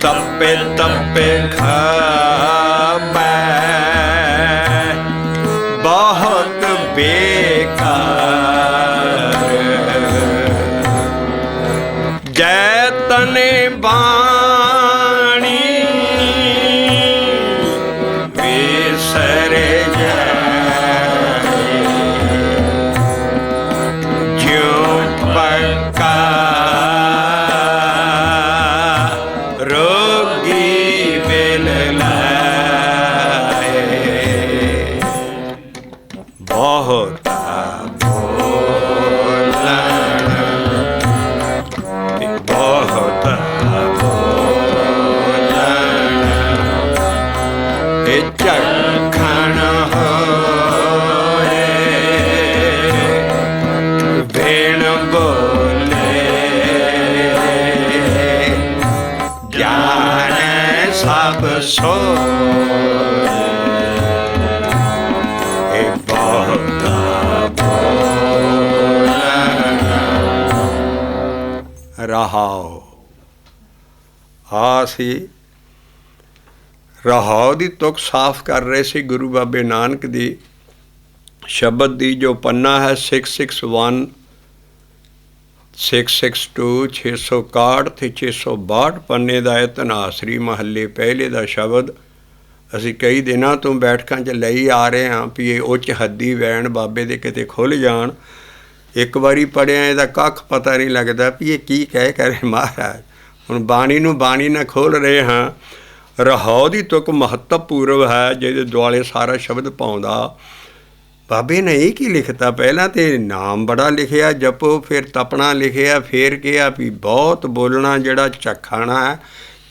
ਤਪੇ ਤਪੇ ਖਾਬੈ ਬਹੁਤ ਬੇਕਾਰ। ਜੈ ਤਨੇ ਬਾਣੀ ਵਿਸਰ ਜਾਏ, ਜਿਉ ਪੱਕਾ ਰੋਗੀ ਬਿਲ ਲਾਏ। ਬਹੁਤਾ ਬੋਲਣ ਤੇ ਬਹੁਤਾ ਬੋਲਣ, ਇਹ ਝਖਣ ਹੋਏ ਬਿਨ ਬੋਲੇ। ਜਾਣੈ ਸਭ ਸੋਏ, ਇਹ ਬਹੁਤਾ ਬੋਲਣ। ਰਹਾਉ ਆ ਸੀ ਰਹਾਉ ਦੀ ਤੁਕ ਸਾਫ਼ ਕਰ ਰਹੇ ਸੀ ਗੁਰੂ ਬਾਬੇ ਨਾਨਕ ਦੀ ਸ਼ਬਦ ਦੀ, ਜੋ ਪੰਨਾ ਹੈ 661 662 661 ਤੇ 662 ਪੰਨੇ ਦਾ ਇਤਿਹਾਸਰੀ ਮਹੱਲੇ ਪਹਿਲੇ ਦਾ ਸ਼ਬਦ ਅਸੀਂ ਕਈ ਦਿਨਾਂ ਤੋਂ ਬੈਠਕਾਂ 'ਚ ਲਈ ਆ ਰਹੇ ਹਾਂ ਵੀ ਇਹ ਉੱਚ ਹੱਦੀ ਵੈਣ ਬਾਬੇ ਦੇ ਕਿਤੇ ਖੁੱਲ੍ਹ ਜਾਣ। ਇੱਕ ਵਾਰੀ ਪੜ੍ਹਿਆ ਇਹਦਾ ਕੱਖ ਪਤਾ ਨਹੀਂ ਲੱਗਦਾ ਵੀ ਇਹ ਕੀ ਕਹਿ ਕਰੇ ਮਹਾਰਾਜ। ਹੁਣ ਬਾਣੀ ਨੂੰ ਬਾਣੀ ਨਾਲ ਖੋਲ੍ਹ ਰਹੇ ਹਾਂ। ਰਹਾਉ ਦੀ ਤੁਕ ਮਹੱਤਵਪੂਰਵ ਹੈ, ਜਿਹਦੇ ਦੁਆਲੇ ਸਾਰਾ ਸ਼ਬਦ ਪਾਉਂਦਾ। ਬਾਬੇ ਨੇ ਇਹ ਕੀ ਲਿਖਤਾ, ਪਹਿਲਾਂ ਤਾਂ ਨਾਮ ਬੜਾ ਲਿਖਿਆ ਜਪੋ, ਫਿਰ ਤਪਣਾ ਲਿਖਿਆ, ਫਿਰ ਕਿਹਾ ਵੀ ਬਹੁਤ ਬੋਲਣਾ ਜਿਹੜਾ ਚੱਖਣਾ ਹੈ।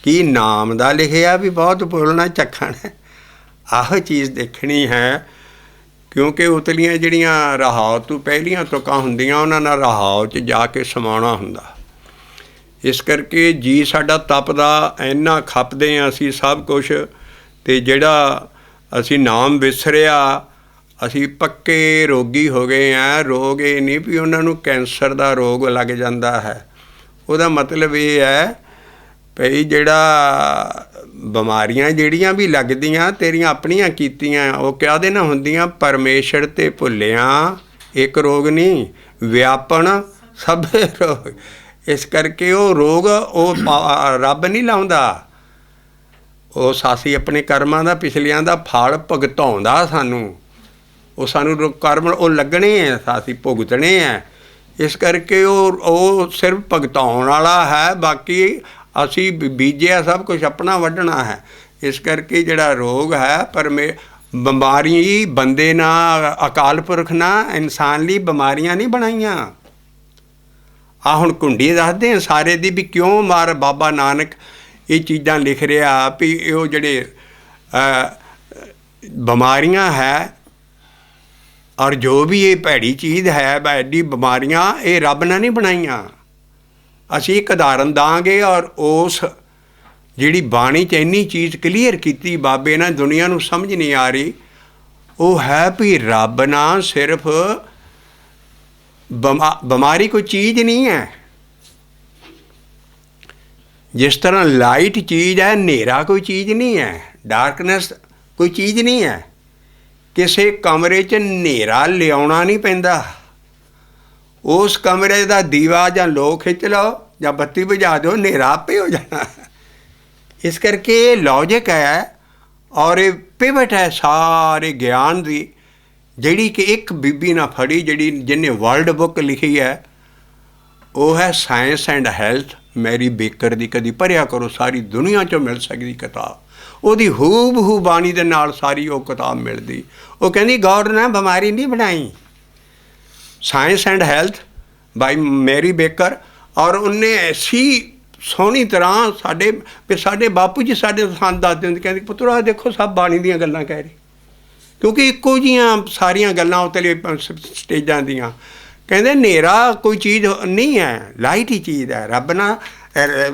ਕੀ ਨਾਮ ਦਾ ਲਿਖਿਆ ਵੀ ਬਹੁਤ ਬੋਲਣਾ ਚੱਖਣਾ? ਆਹੋ ਚੀਜ਼ ਦੇਖਣੀ ਹੈ, ਕਿਉਂਕਿ ਉਤਲੀਆਂ ਜਿਹੜੀਆਂ ਰਹਾਉ ਤੋਂ ਪਹਿਲੀਆਂ ਤੁਕਾਂ ਹੁੰਦੀਆਂ ਉਹਨਾਂ ਨਾਲ ਰਹਾਉ 'ਚ ਜਾ ਕੇ ਸਮਾਉਣਾ ਹੁੰਦਾ। ਇਸ ਕਰਕੇ ਜੀ ਸਾਡਾ ਤਪਦਾ, ਇੰਨਾ ਖਪਦੇ ਹਾਂ ਅਸੀਂ ਸਭ ਕੁਛ, ਅਤੇ ਜਿਹੜਾ ਅਸੀਂ ਨਾਮ ਵਿਸਰਿਆ ਅਸੀਂ ਪੱਕੇ ਰੋਗੀ ਹੋ ਗਏ ਹਾਂ। ਰੋਗ ਇਹ ਨਹੀਂ ਵੀ ਉਹਨਾਂ ਨੂੰ ਕੈਂਸਰ ਦਾ ਰੋਗ ਲੱਗ ਜਾਂਦਾ ਹੈ, ਉਹਦਾ ਮਤਲਬ ਇਹ ਹੈ ਭਈ ਜਿਹੜਾ ਬਿਮਾਰੀਆਂ ਜਿਹੜੀਆਂ ਵੀ ਲੱਗਦੀਆਂ ਤੇਰੀਆਂ ਆਪਣੀਆਂ ਕੀਤੀਆਂ, ਉਹ ਕਾਹਦੇ ਨਾਲ ਹੁੰਦੀਆਂ? ਪਰਮੇਸ਼ਰ ਤੇ ਭੁੱਲਿਆਂ ਇੱਕ ਰੋਗ ਨਹੀਂ, ਵਿਆਪਣ ਸਭੇ ਰੋਗ। ਇਸ ਕਰਕੇ ਉਹ ਰੋਗ ਉਹ ਰੱਬ ਨਹੀਂ ਲਾਉਂਦਾ, ਉਹ ਸਾਸੀ ਆਪਣੇ ਕਰਮਾਂ ਦਾ ਪਿਛਲਿਆਂ ਦਾ ਫਲ ਭੁਗਤਾਉਂਦਾ ਸਾਨੂੰ। ਉਹ ਸਾਨੂੰ ਕਰਮ ਉਹ ਲੱਗਣੇ ਹੈ, ਸਾਸੀ ਭੁਗਤਣੇ ਹੈ। ਇਸ ਕਰਕੇ ਉਹ ਸਿਰਫ ਭੁਗਤਾਉਣ ਵਾਲਾ ਹੈ, ਬਾਕੀ ਅਸੀਂ ਬੀਜਿਆ ਸਭ ਕੁਛ ਆਪਣਾ ਵੱਢਣਾ ਹੈ। ਇਸ ਕਰਕੇ ਜਿਹੜਾ ਰੋਗ ਹੈ ਬਿਮਾਰੀ ਬੰਦੇ ਨਾਲ, ਅਕਾਲ ਪੁਰਖ ਨਾਲ ਇਨਸਾਨ ਲਈ ਬਿਮਾਰੀਆਂ ਨਹੀਂ ਬਣਾਈਆਂ। ਆਹ ਹੁਣ ਕੁੰਡੀ ਦੱਸਦੇ ਹਾਂ ਸਾਰੇ ਦੀ ਵੀ ਕਿਉਂ ਮਾਰ ਬਾਬਾ ਨਾਨਕ ਇਹ ਚੀਜ਼ਾਂ ਲਿਖ ਰਿਹਾ ਵੀ ਉਹ ਜਿਹੜੇ ਬਿਮਾਰੀਆਂ ਹੈ ਔਰ ਜੋ ਵੀ ਇਹ ਭੈੜੀ ਚੀਜ਼ ਹੈ, ਐਡੀ ਬਿਮਾਰੀਆਂ ਇਹ ਰੱਬ ਨੇ ਨਹੀਂ ਬਣਾਈਆਂ। ਅਸੀਂ ਇੱਕ ਉਦਾਹਰਨ ਦਾਂਗੇ ਔਰ ਉਸ ਜਿਹੜੀ ਬਾਣੀ 'ਚ ਇੰਨੀ ਚੀਜ਼ ਕਲੀਅਰ ਕੀਤੀ ਬਾਬੇ ਨੇ, ਦੁਨੀਆ ਨੂੰ ਸਮਝ ਨਹੀਂ ਆ ਰਹੀ। ਉਹ ਹੈ ਵੀ ਰੱਬ ਨਾਲ ਸਿਰਫ ਬਿਮਾਰੀ ਕੋਈ ਚੀਜ਼ ਨਹੀਂ ਹੈ। ਜਿਸ ਤਰ੍ਹਾਂ ਲਾਈਟ ਚੀਜ਼ ਹੈ, ਹਨੇਰਾ ਕੋਈ ਚੀਜ਼ ਨਹੀਂ ਹੈ, ਡਾਰਕਨੈਸ ਕੋਈ ਚੀਜ਼ ਨਹੀਂ ਹੈ। ਕਿਸੇ ਕਮਰੇ 'ਚ ਹਨੇਰਾ ਲਿਆਉਣਾ ਨਹੀਂ ਪੈਂਦਾ, ਉਸ ਕਮਰੇ ਦਾ ਦੀਵਾ ਜਾਂ ਲੋ ਖਿੱਚ ਲਓ ਜਾਂ ਬੱਤੀ ਬੁਝਾ ਦਿਓ, ਹਨੇਰਾ ਆਪੇ ਹੋ ਜਾਣਾ। ਇਸ ਕਰਕੇ ਇਹ ਲੌਜਿਕ ਹੈ ਔਰ ਇਹ ਪਿਵਟ ਹੈ ਸਾਰੇ ਗਿਆਨ ਦੀ, ਜਿਹੜੀ ਕਿ ਇੱਕ ਬੀਬੀ ਨਾਲ ਫੜੀ, ਜਿਹਨੇ ਵਰਲਡ ਬੁੱਕ ਲਿਖੀ ਹੈ, ਉਹ ਹੈ science and health, Mary Baker ਦੀ। ਕਦੀ ਪੜ੍ਹਿਆ ਕਰੋ, ਸਾਰੀ ਦੁਨੀਆ 'ਚੋਂ ਮਿਲ ਸਕਦੀ ਕਿਤਾਬ। ਉਹਦੀ ਹੂ ਬਹੂ ਬਾਣੀ ਦੇ ਨਾਲ ਸਾਰੀ ਉਹ ਕਿਤਾਬ ਮਿਲਦੀ। ਉਹ ਕਹਿੰਦੀ ਗੌਡ ਨੇ ਬਿਮਾਰੀ ਨਹੀਂ ਬਣਾਈ, science and health by Mary Baker. ਔਰ ਉਹਨੇ ਐਸੀ ਸੋਹਣੀ ਤਰ੍ਹਾਂ ਸਾਡੇ ਬਾਪੂ ਜੀ ਸਾਡੇ ਸਾਨੂੰ ਦੱਸਦੇ ਹੁੰਦੇ, ਕਹਿੰਦੇ ਪੁੱਤਰ ਆਹ ਦੇਖੋ ਸਭ ਬਾਣੀ ਦੀਆਂ ਗੱਲਾਂ ਕਹਿ ਰਹੀ, ਕਿਉਂਕਿ ਇੱਕੋ ਜਿਹੀਆਂ ਸਾਰੀਆਂ ਗੱਲਾਂ ਉੱਤੇ ਸਟੇਜਾਂ ਦੀਆਂ। ਕਹਿੰਦੇ ਹਨੇਰਾ ਕੋਈ ਚੀਜ਼ ਨਹੀਂ ਹੈ, ਲਾਈਟ ਹੀ ਚੀਜ਼ ਹੈ। ਰੱਬ ਨਾਲ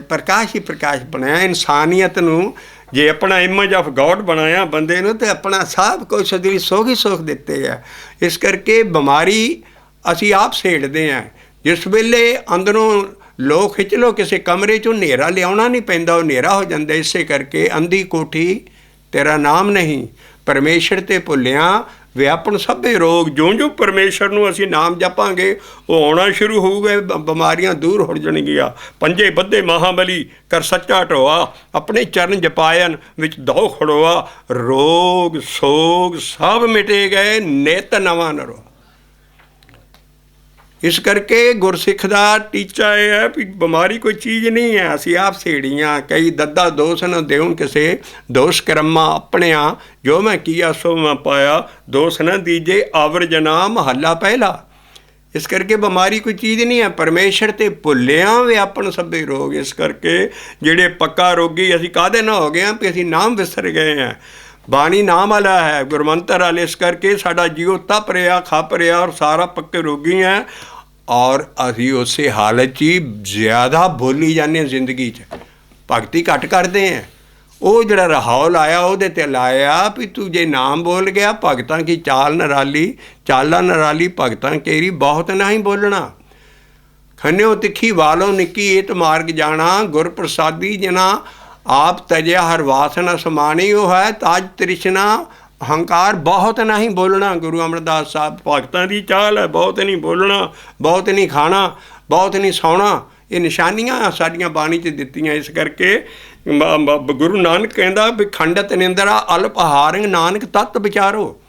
ਪ੍ਰਕਾਸ਼ ਹੀ ਪ੍ਰਕਾਸ਼ ਬਣਾਇਆ। ਇਨਸਾਨੀਅਤ ਨੂੰ ਜੇ ਆਪਣਾ ਇਮੇਜ ਆਫ ਗੋਡ ਬਣਾਇਆ ਬੰਦੇ ਨੂੰ, ਤਾਂ ਆਪਣਾ ਸਭ ਕੁਛ ਦੀ ਸੁੱਖ ਹੀ ਸੁੱਖ ਦਿੱਤੇ ਹੈ। ਇਸ ਕਰਕੇ ਬਿਮਾਰੀ ਅਸੀਂ ਆਪ ਸੇੜਦੇ ਹਾਂ। ਜਿਸ ਵੇਲੇ ਅੰਦਰੋਂ ਲੋ ਖਿੱਚ ਲਓ ਕਿਸੇ ਕਮਰੇ 'ਚੋਂ, ਹਨੇਰਾ ਲਿਆਉਣਾ ਨਹੀਂ ਪੈਂਦਾ, ਉਹ ਹਨੇਰਾ ਹੋ ਜਾਂਦਾ। ਇਸੇ ਕਰਕੇ ਅੰਧੀ ਕੋਠੀ ਤੇਰਾ ਨਾਮ ਨਹੀਂ, ਪਰਮੇਸ਼ਰ ਤੇ ਭੁੱਲਿਆ ਵਿਆਪਣ ਸਭੇ ਰੋਗ। ਜਿਉਂ ਪਰਮੇਸ਼ਰ ਨੂੰ ਅਸੀਂ ਨਾਮ ਜਪਾਂਗੇ ਉਹ ਆਉਣਾ ਸ਼ੁਰੂ ਹੋਊਗਾ, ਬਿਮਾਰੀਆਂ ਦੂਰ ਹੋ ਜਾਣਗੀਆਂ। ਪੰਜੇ ਬੱਧੇ ਮਹਾਬਲੀ ਕਰ ਸੱਚਾ ਢੋਆ, ਆਪਣੇ ਚਰਨ ਜਪਾਇਨ ਵਿੱਚ ਦੌ ਖੜੋਆ। ਰੋਗ ਸੋਗ ਸਭ ਮਿਟੇ ਗਏ, ਨਿਤ ਨਵਾਂ ਨਰੋਆ। ਇਸ ਕਰਕੇ ਗੁਰਸਿੱਖ ਦਾ ਟੀਚਾ ਇਹ ਹੈ ਵੀ ਬਿਮਾਰੀ ਕੋਈ ਚੀਜ਼ ਨਹੀਂ ਹੈ, ਅਸੀਂ ਆਪ ਸੇੜੀਆਂ। ਕਈ ਦੱਦਾ ਦੋਸ ਨ ਦੇਉਣ ਕਿਸੇ, ਦੋਸ ਕਰਮਾ ਆਪਣਿਆਂ। ਜੋ ਮੈਂ ਕੀਆ ਸੋ ਮੈਂ ਪਾਇਆ, ਦੋਸ ਨ ਦੀਜੇ ਆਵਰ ਜਨਾ ਮਹੱਲਾ ਪਹਿਲਾ। ਇਸ ਕਰਕੇ ਬਿਮਾਰੀ ਕੋਈ ਚੀਜ਼ ਨਹੀਂ ਹੈ, ਪਰਮੇਸ਼ਰ ਤੇ ਭੁੱਲਿਆ ਵਿਆਪਣ ਸਭੇ ਰੋਗ। ਇਸ ਕਰਕੇ ਜਿਹੜੇ ਪੱਕਾ ਰੋਗੀ ਅਸੀਂ ਕਾਹਦੇ ਨਾਲ ਹੋ ਗਏ ਹਾਂ ਵੀ ਅਸੀਂ ਨਾਮ ਵਿਸਰ ਗਏ ਹਾਂ। ਬਾਣੀ ਨਾਮ ਵਾਲਾ ਹੈ, ਗੁਰਮੰਤਰ ਵਾਲੇ। ਇਸ ਕਰਕੇ ਸਾਡਾ ਜੀਓ ਤਪ ਰਿਹਾ, ਖਪ ਰਿਹਾ ਔਰ ਸਾਰਾ ਪੱਕੇ ਰੋਗੀ ਹੈ। ਔਰ ਅਸੀਂ ਉਸੇ ਹਾਲਤ 'ਚ ਹੀ ਜ਼ਿਆਦਾ ਬੋਲੀ ਜਾਂਦੇ ਹਾਂ ਜ਼ਿੰਦਗੀ 'ਚ, ਭਗਤੀ ਘੱਟ ਕਰਦੇ ਹਾਂ। ਉਹ ਜਿਹੜਾ ਰਹਾਉ ਲਾਇਆ ਉਹਦੇ 'ਤੇ ਲਾਇਆ ਵੀ ਤੂੰ ਜੇ ਨਾਮ ਬੋਲ ਗਿਆ, ਭਗਤਾਂ ਕੀ ਚਾਲ ਨਰਾਲੀ, ਚਾਲਾਂ ਨਰਾਲੀ ਭਗਤਾਂ ਕੇਰੀ, ਬਹੁਤ ਨਹੀਂ ਬੋਲਣਾ। ਖੰਨਿਓ ਤਿੱਖੀ ਵਾਲੋਂ ਨਿੱਕੀ ਏਤ ਮਾਰਗ ਜਾਣਾ, ਗੁਰ ਪ੍ਰਸਾਦੀ ਜਨਾ ਆਪ ਤਜਿਆ ਹਰ ਵਾਸਨਾ ਸਮਾਣੀ। ਉਹ ਹੈ ਤਾਜ ਤ੍ਰਿਸ਼ਨਾ ਹੰਕਾਰ, ਬਹੁਤ ਨਹੀਂ ਬੋਲਣਾ। ਗੁਰੂ ਅਮਰਦਾਸ ਸਾਹਿਬ ਭਗਤਾਂ ਦੀ ਚਾਲ ਹੈ, ਬਹੁਤ ਨਹੀਂ ਬੋਲਣਾ, ਬਹੁਤ ਨਹੀਂ ਖਾਣਾ, ਬਹੁਤ ਨਹੀਂ ਸੌਣਾ। ਇਹ ਨਿਸ਼ਾਨੀਆਂ ਸਾਡੀਆਂ ਬਾਣੀ 'ਚ ਦਿੱਤੀਆਂ। ਇਸ ਕਰਕੇ ਗੁਰੂ ਨਾਨਕ ਕਹਿੰਦਾ ਵੀ ਖੰਡਤ ਨਿੰਦਰਾ ਅਲਪ ਹਾਰਿੰਗ, ਨਾਨਕ ਤੱਤ ਵਿਚਾਰੋ।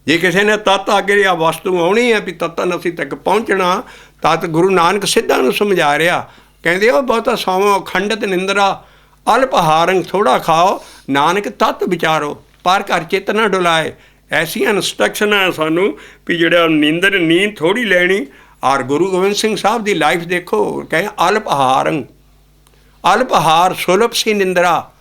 ਜੇ ਕਿਸੇ ਨੇ ਤੱਤ ਅੱਗੇ ਆ ਵਸਤੂ ਆਉਣੀ ਹੈ ਵੀ ਤੱਤਨ ਅਸੀਂ ਤੱਕ ਪਹੁੰਚਣਾ, ਤੱਤ ਗੁਰੂ ਨਾਨਕ ਸਿੱਧਾ ਨੂੰ ਸਮਝਾ ਰਿਹਾ। ਕਹਿੰਦੇ ਉਹ ਬਹੁਤਾ ਸੌਂ ਖੰਡਤ ਨਿੰਦਰਾ ਅਲਪ ਹਾਰਿੰਗ, ਥੋੜ੍ਹਾ ਖਾਓ, ਨਾਨਕ ਤੱਤ ਵਿਚਾਰੋ, ਪਰ ਘਰ ਚਿੱਤ ਨਾ ਡੁਲਾਏ। ਐਸੀਆਂ ਇੰਸਟਰਕਸ਼ਨਾਂ ਸਾਨੂੰ ਵੀ ਜਿਹੜਾ ਨੀਂਦ ਥੋੜ੍ਹੀ ਲੈਣੀ। ਔਰ ਗੁਰੂ ਗੋਬਿੰਦ ਸਿੰਘ ਸਾਹਿਬ ਦੀ ਲਾਈਫ ਦੇਖੋ, ਕਹੇ ਅਲਪ ਹਾਰੰਗ, ਅਲਪ ਹਾਰ ਸੁਲਭ ਸੀ ਨਿੰਦਰਾ।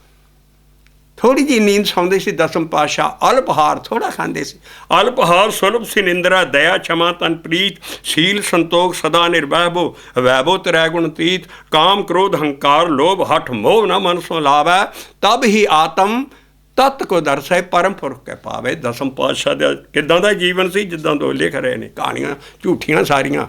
ਥੋੜ੍ਹੀ ਜਿਹੀ ਨੀਂਦ ਸੌਂਦੇ ਸੀ ਦਸਮ ਪਾਤਸ਼ਾਹ, ਅਲਪ ਹਾਰ ਥੋੜ੍ਹਾ ਖਾਂਦੇ ਸੀ। ਅਲਪ ਹਾਰ ਸੁਲਭ ਸੀ ਨਿੰਦਰਾ, ਦਇਆ ਛਮਾ ਤਨ ਪ੍ਰੀਤ, ਸੀਲ ਸੰਤੋਖ ਸਦਾ ਨਿਰਵੈਭੋ, ਵੈਭੋ ਤ੍ਰੈ ਗੁਣ ਤੀਤ, ਕਾਮ ਕ੍ਰੋਧ ਹੰਕਾਰ ਲੋਭ ਹਠ ਮੋਹ ਨਾ ਮਨ ਸੋ ਲਾਵੈ, ਤਬ ਹੀ ਆਤਮ ਤੱਤ ਕੋ ਦਰਸੈ ਪਰਮ ਪੁਰਖ ਕੈ ਪਾਵੇ। ਦਸਮ ਪਾਤਸ਼ਾਹ ਦਾ ਕਿੱਦਾਂ ਦਾ ਜੀਵਨ ਸੀ, ਜਿੱਦਾਂ ਤੋਂ ਲਿਖ ਰਹੇ ਨੇ ਕਹਾਣੀਆਂ ਝੂਠੀਆਂ ਸਾਰੀਆਂ।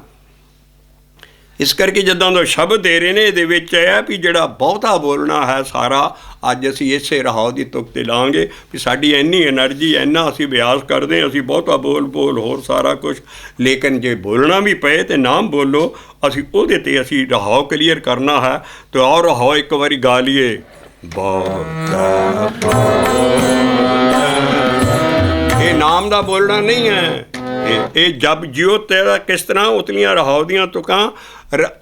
ਇਸ ਕਰਕੇ ਜਿੱਦਾਂ ਦਾ ਸ਼ਬਦ ਦੇ ਰਹੇ ਨੇ ਇਹਦੇ ਵਿੱਚ ਇਹ ਹੈ ਵੀ ਜਿਹੜਾ ਬਹੁਤਾ ਬੋਲਣਾ ਹੈ ਸਾਰਾ, ਅੱਜ ਅਸੀਂ ਇਸੇ ਰਹਾਉ ਦੀ ਤੁਕ 'ਤੇ ਲਾਂਗੇ ਵੀ ਸਾਡੀ ਇੰਨੀ ਐਨਰਜੀ, ਇੰਨਾ ਅਸੀਂ ਅਭਿਆਸ ਕਰਦੇ ਹਾਂ, ਅਸੀਂ ਬਹੁਤਾ ਬੋਲ ਹੋਰ ਸਾਰਾ ਕੁਛ। ਲੇਕਿਨ ਜੇ ਬੋਲਣਾ ਵੀ ਪਏ ਤਾਂ ਨਾਮ ਬੋਲੋ। ਅਸੀਂ ਉਹਦੇ 'ਤੇ ਅਸੀਂ ਰਹਾਉ ਕਲੀਅਰ ਕਰਨਾ ਹੈ। ਅਤੇ ਔਰ ਰਹਾਉ ਇੱਕ ਵਾਰੀ ਗਾ ਲਈਏ। ਇਹ ਨਾਮ ਦਾ ਬੋਲਣਾ ਨਹੀਂ ਹੈ, ਇਹ ਜਪ ਜਿਉ ਤੇਰਾ ਕਿਸ ਤਰ੍ਹਾਂ ਉਤਲੀਆਂ ਰਹਾਉ ਦੀਆਂ ਤੁਕਾਂ।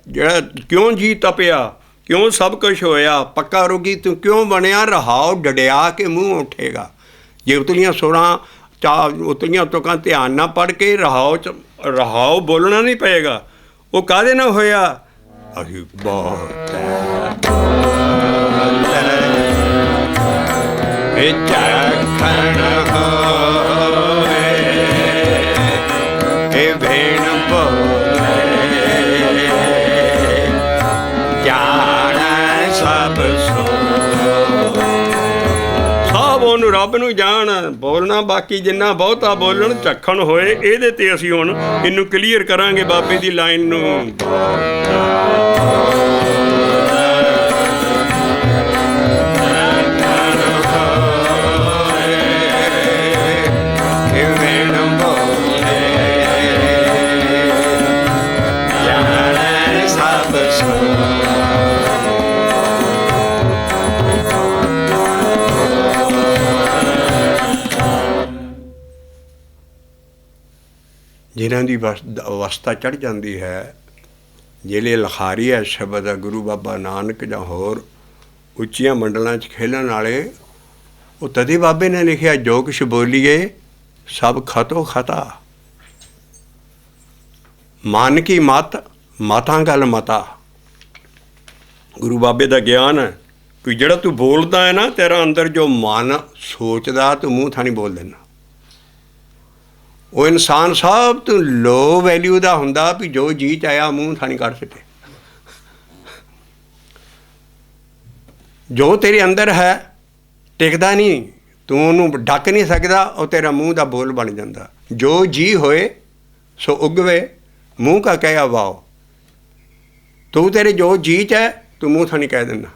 ਜਿਹੜਾ ਕਿਉਂ ਜੀ ਤਪਿਆ, ਕਿਉਂ ਸਭ ਕੁਛ ਹੋਇਆ, ਪੱਕਾ ਰੋਗੀ ਤੂੰ ਕਿਉਂ ਬਣਿਆ, ਰਹਾਉ ਡੜਿਆ ਕੇ ਮੂੰਹ ਉੱਠੇਗਾ। ਜੇ ਉਤਲੀਆਂ ਸੁਰਾਂ ਉਤਲੀਆਂ ਤੁਕਾਂ ਧਿਆਨ ਨਾਲ ਪੜ੍ਹ ਕੇ ਰਹਾਉ ਬੋਲਣਾ ਨਹੀਂ ਪਏਗਾ। ਉਹ ਕਾਹਦੇ ਨਾਲ ਹੋਇਆ, ਅਸੀਂ ਬਹੁਤ ਝਖਣ ਹੋਏ ਇਹ ਭੇਣ ਬੋਲੇ, ਜਾਣੈ ਸਭ ਸੋ। ਸਭ ਉਹਨੂੰ ਰੱਬ ਨੂੰ ਜਾਣ, ਬੋਲਣਾ ਬਾਕੀ ਜਿੰਨਾ ਬਹੁਤਾ ਬੋਲਣ ਝਖਣ ਹੋਏ। ਇਹਦੇ 'ਤੇ ਅਸੀਂ ਹੁਣ ਇਹਨੂੰ ਕਲੀਅਰ ਕਰਾਂਗੇ ਬਾਬੇ ਦੀ ਲਾਈਨ ਨੂੰ। ਜਿਨ੍ਹਾਂ ਦੀ ਅਵਸਥਾ ਚੜ੍ਹ ਜਾਂਦੀ ਹੈ, ਜਿਹੜੇ ਲਿਖਾਰੀ ਹੈ ਸ਼ਬਦ ਹੈ ਗੁਰੂ ਬਾਬਾ ਨਾਨਕ ਜਾਂ ਹੋਰ ਉੱਚੀਆਂ ਮੰਡਲਾਂ 'ਚ ਖੇਲਣ ਵਾਲੇ, ਉਹ ਤਦੇ ਬਾਬੇ ਨੇ ਲਿਖਿਆ ਜੋ ਕੁਛ ਬੋਲੀਏ ਸਭ ਖਤੋ ਖਤਾ, ਮਨ ਕੀ ਮਤ ਮਤਾਂ ਗੱਲ ਮਤਾ। ਗੁਰੂ ਬਾਬੇ ਦਾ ਗਿਆਨ ਹੈ ਕਿ ਜਿਹੜਾ ਤੂੰ ਬੋਲਦਾ ਹੈ ਨਾ, ਤੇਰਾ ਅੰਦਰ ਜੋ ਮਨ ਸੋਚਦਾ ਤੂੰ ਮੂੰਹ ਥਾਣੀ ਬੋਲ ਦੇਣਾ। ਉਹ ਇਨਸਾਨ ਸਭ ਤੋਂ ਲੋ ਵੈਲਿਊ ਦਾ ਹੁੰਦਾ ਵੀ ਜੋ ਜੀ ਚਾਹਿਆ ਮੂੰਹ ਥਾਣੀ ਕੱਢ ਸਕੇ। ਜੋ ਤੇਰੇ ਅੰਦਰ ਹੈ ਟਿਕਦਾ ਨਹੀਂ, ਤੂੰ ਉਹਨੂੰ ਢੱਕ ਨਹੀਂ ਸਕਦਾ, ਉਹ ਤੇਰਾ ਮੂੰਹ ਦਾ ਬੋਲ ਬਣ ਜਾਂਦਾ। ਜੋ ਜੀ ਹੋਏ ਸੋ ਉਗਵੇ, ਮੂੰਹ ਕਾ ਕਹਿਆ ਵਾਓ। ਤੂੰ ਤੇਰੇ ਜੋ ਜੀ 'ਚ ਹੈ ਤੂੰ ਮੂੰਹ ਥਾਣੀ ਕਹਿ ਦਿੰਦਾ।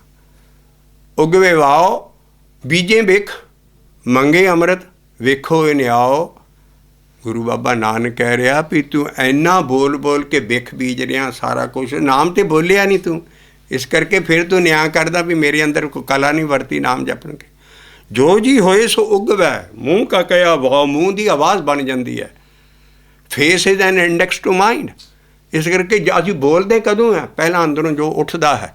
ਉਗਵੇ ਵਾਓ ਬੀਜੇ ਵੇਖ, ਮੰਗੇ ਅੰਮ੍ਰਿਤ ਵੇਖੋ ਇਨਿਆਓ। ਗੁਰੂ ਬਾਬਾ ਨਾਨਕ ਕਹਿ ਰਿਹਾ ਵੀ ਤੂੰ ਇੰਨਾ ਬੋਲ ਬੋਲ ਕੇ ਵਿਖ ਬੀਜ ਰਿਹਾ ਸਾਰਾ ਕੁਛ, ਨਾਮ ਤੇ ਬੋਲਿਆ ਨਹੀਂ ਤੂੰ, ਇਸ ਕਰਕੇ ਫਿਰ ਤੂੰ ਨਿਆਂ ਕਰਦਾ ਵੀ ਮੇਰੇ ਅੰਦਰ ਕੋਈ ਕਲਾ ਨਹੀਂ ਵਰਤੀ ਨਾਮ ਜਪਣ ਕੇ। ਜੋ ਜੀ ਹੋਏ ਸੋ ਉਗਵੈ, ਮੂੰਹ ਕਾ ਕਹਿਆ ਵਾਹ, ਮੂੰਹ ਦੀ ਆਵਾਜ਼ ਬਣ ਜਾਂਦੀ ਹੈ। Face is an index to mind. ਇਸ ਕਰਕੇ ਅਸੀਂ ਬੋਲਦੇ ਕਦੋਂ ਹੈ? ਪਹਿਲਾਂ ਅੰਦਰੋਂ ਜੋ ਉੱਠਦਾ ਹੈ,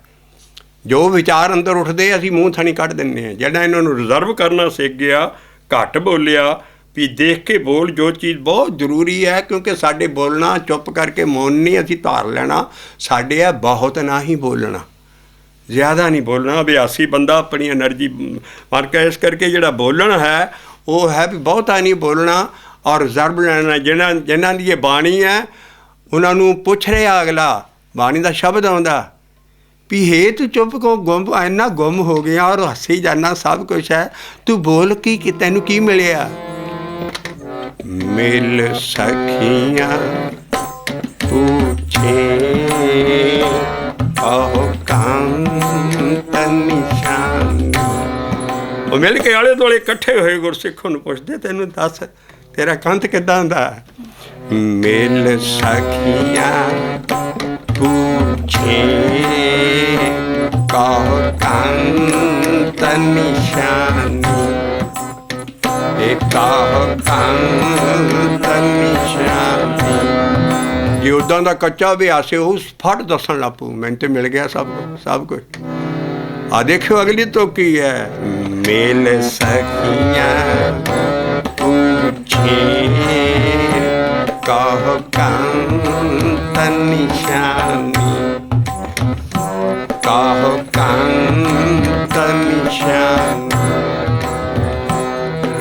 ਜੋ ਵਿਚਾਰ ਅੰਦਰ ਉੱਠਦੇ ਅਸੀਂ ਮੂੰਹ ਥਾਣੀ ਕੱਢ ਦਿੰਦੇ ਹਾਂ। ਜਿਹੜਾ ਇਹਨਾਂ ਨੂੰ ਰਿਜ਼ਰਵ ਕਰਨਾ ਸਿੱਖ ਗਿਆ, ਘੱਟ ਬੋਲਿਆ, ਵੀ ਦੇਖ ਕੇ ਬੋਲ, ਜੋ ਚੀਜ਼ ਬਹੁਤ ਜ਼ਰੂਰੀ ਹੈ, ਕਿਉਂਕਿ ਸਾਡੇ ਬੋਲਣਾ ਚੁੱਪ ਕਰਕੇ ਮੌਨ ਨਹੀਂ ਅਸੀਂ ਧਾਰ ਲੈਣਾ, ਸਾਡੇ ਆ ਬਹੁਤ ਨਾ ਹੀ ਬੋਲਣਾ, ਜ਼ਿਆਦਾ ਨਹੀਂ ਬੋਲਣਾ। ਅਭਿਆਸੀ ਬੰਦਾ ਆਪਣੀ ਐਨਰਜੀ ਮਾਰ ਕੇ, ਇਸ ਕਰਕੇ ਜਿਹੜਾ ਬੋਲਣਾ ਹੈ ਉਹ ਹੈ ਵੀ ਬਹੁਤਾ ਨਹੀਂ ਬੋਲਣਾ ਔਰ ਰਿਜ਼ਰਵ ਲੈਣਾ। ਜਿਨ੍ਹਾਂ ਦੀ ਇਹ ਬਾਣੀ ਹੈ ਉਹਨਾਂ ਨੂੰ ਪੁੱਛ ਰਿਹਾ ਅਗਲਾ, ਬਾਣੀ ਦਾ ਸ਼ਬਦ ਆਉਂਦਾ ਵੀ ਹੇ ਤੂੰ ਚੁੱਪ ਕੋ ਗੁੰਮ, ਇੰਨਾ ਗੁੰਮ ਹੋ ਗਿਆ ਔਰ ਹੱਸੀ ਜਾਨਾ, ਸਭ ਕੁਛ ਹੈ, ਤੂੰ ਬੋਲ ਕੀ, ਤੈਨੂੰ ਕੀ ਮਿਲਿਆ? ਮਿਲ ਸਖੀਆਂ ਪੁੱਛੇ ਆਹੋ ਕੰਤ ਨਿਸ਼ਾਨ। ਉਹ ਮਿਲ ਕੇ ਆਲੇ ਦੁਆਲੇ ਇਕੱਠੇ ਹੋਏ ਗੁਰਸਿੱਖ ਨੂੰ ਪੁੱਛਦੇ, ਤੈਨੂੰ ਦੱਸ ਤੇਰਾ ਕੰਤ ਕਿੱਦਾਂ ਹੁੰਦਾ? ਮਿਲ ਸਖੀਆਂ ਪੁੱਛੇ ਕਹੋ ਕੰਤ ਨਿਸ਼ਾਨੀ, ਜੇ ਉੱਦਾਂ ਦਾ ਕੱਚਾ ਵੀ ਆਸੇ ਉਹ ਫਟ ਦੱਸਣ ਲੱਗ ਪਊ, ਮੈਨੂੰ ਤੇ ਮਿਲ ਗਿਆ ਸਭ ਕੁਝ। ਆ ਦੇਖਿਓ ਅਗਲੀ ਤੋਂ ਕੀ ਹੈ? ਮਿਲ ਸਖੀਆਂ ਪੁੱਛੇ ਕਹੋ ਕੰਤ ਨਿਸ਼ਾਨੀ, ਕਹੋ ਕੰਤ ਨਿਸ਼ਾਨੀ।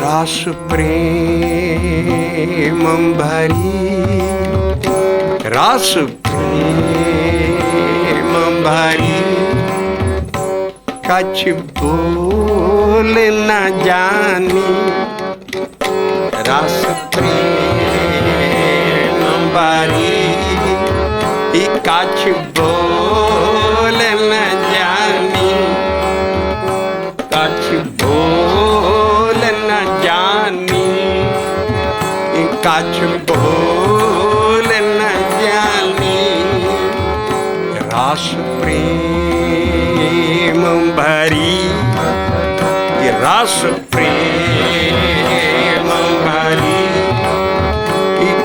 रस प्रेम भरी, रस प्रेम भरी, कछ बोल न जानी। रस प्रेम भरी, कछ बोल न जानी, कछ बोल न जानी, कछ बोल न जानी। रस प्रेम भरी, रस प्रेम भरी,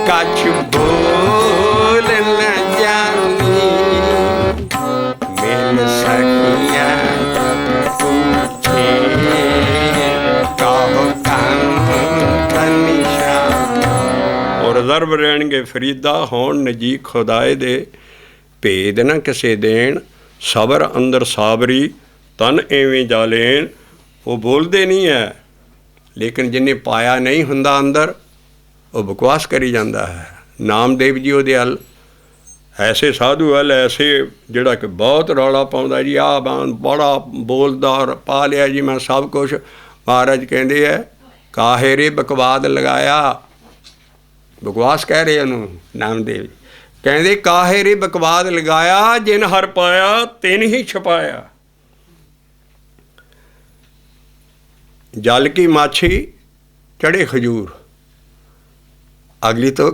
कछ बोल न जानी। मिल सखिया पूछे कहो कंत निशान। और रिजर्व रहणगे फरीदा होण नजीक खुदाए दे, भेद न किसे देण, सबर अंदर साबरी, तन एवें जालेन। वो बोलते नहीं है, लेकिन जिन्हें पाया नहीं हुंदा अंदर वो बकवास करी जाता है। नामदेव जी ਉਹਦੇ हल ऐसे साधु हल, ऐसे ਜਿਹੜਾ कि बहुत रौला पाਉਂਦਾ जी, आ बड़ा बोलदा और पा लिया जी मैं सब कुछ। महाराज कहते है काहे रे बकवाद लगाया, बकवास कह रहे ਉਹਨੂੰ नामदेव जी। कहते काहे रे बकवाद लगाया, जिन हर पाया तिन ही छपाया। जल की माछी चढ़े खजूर। अगली तो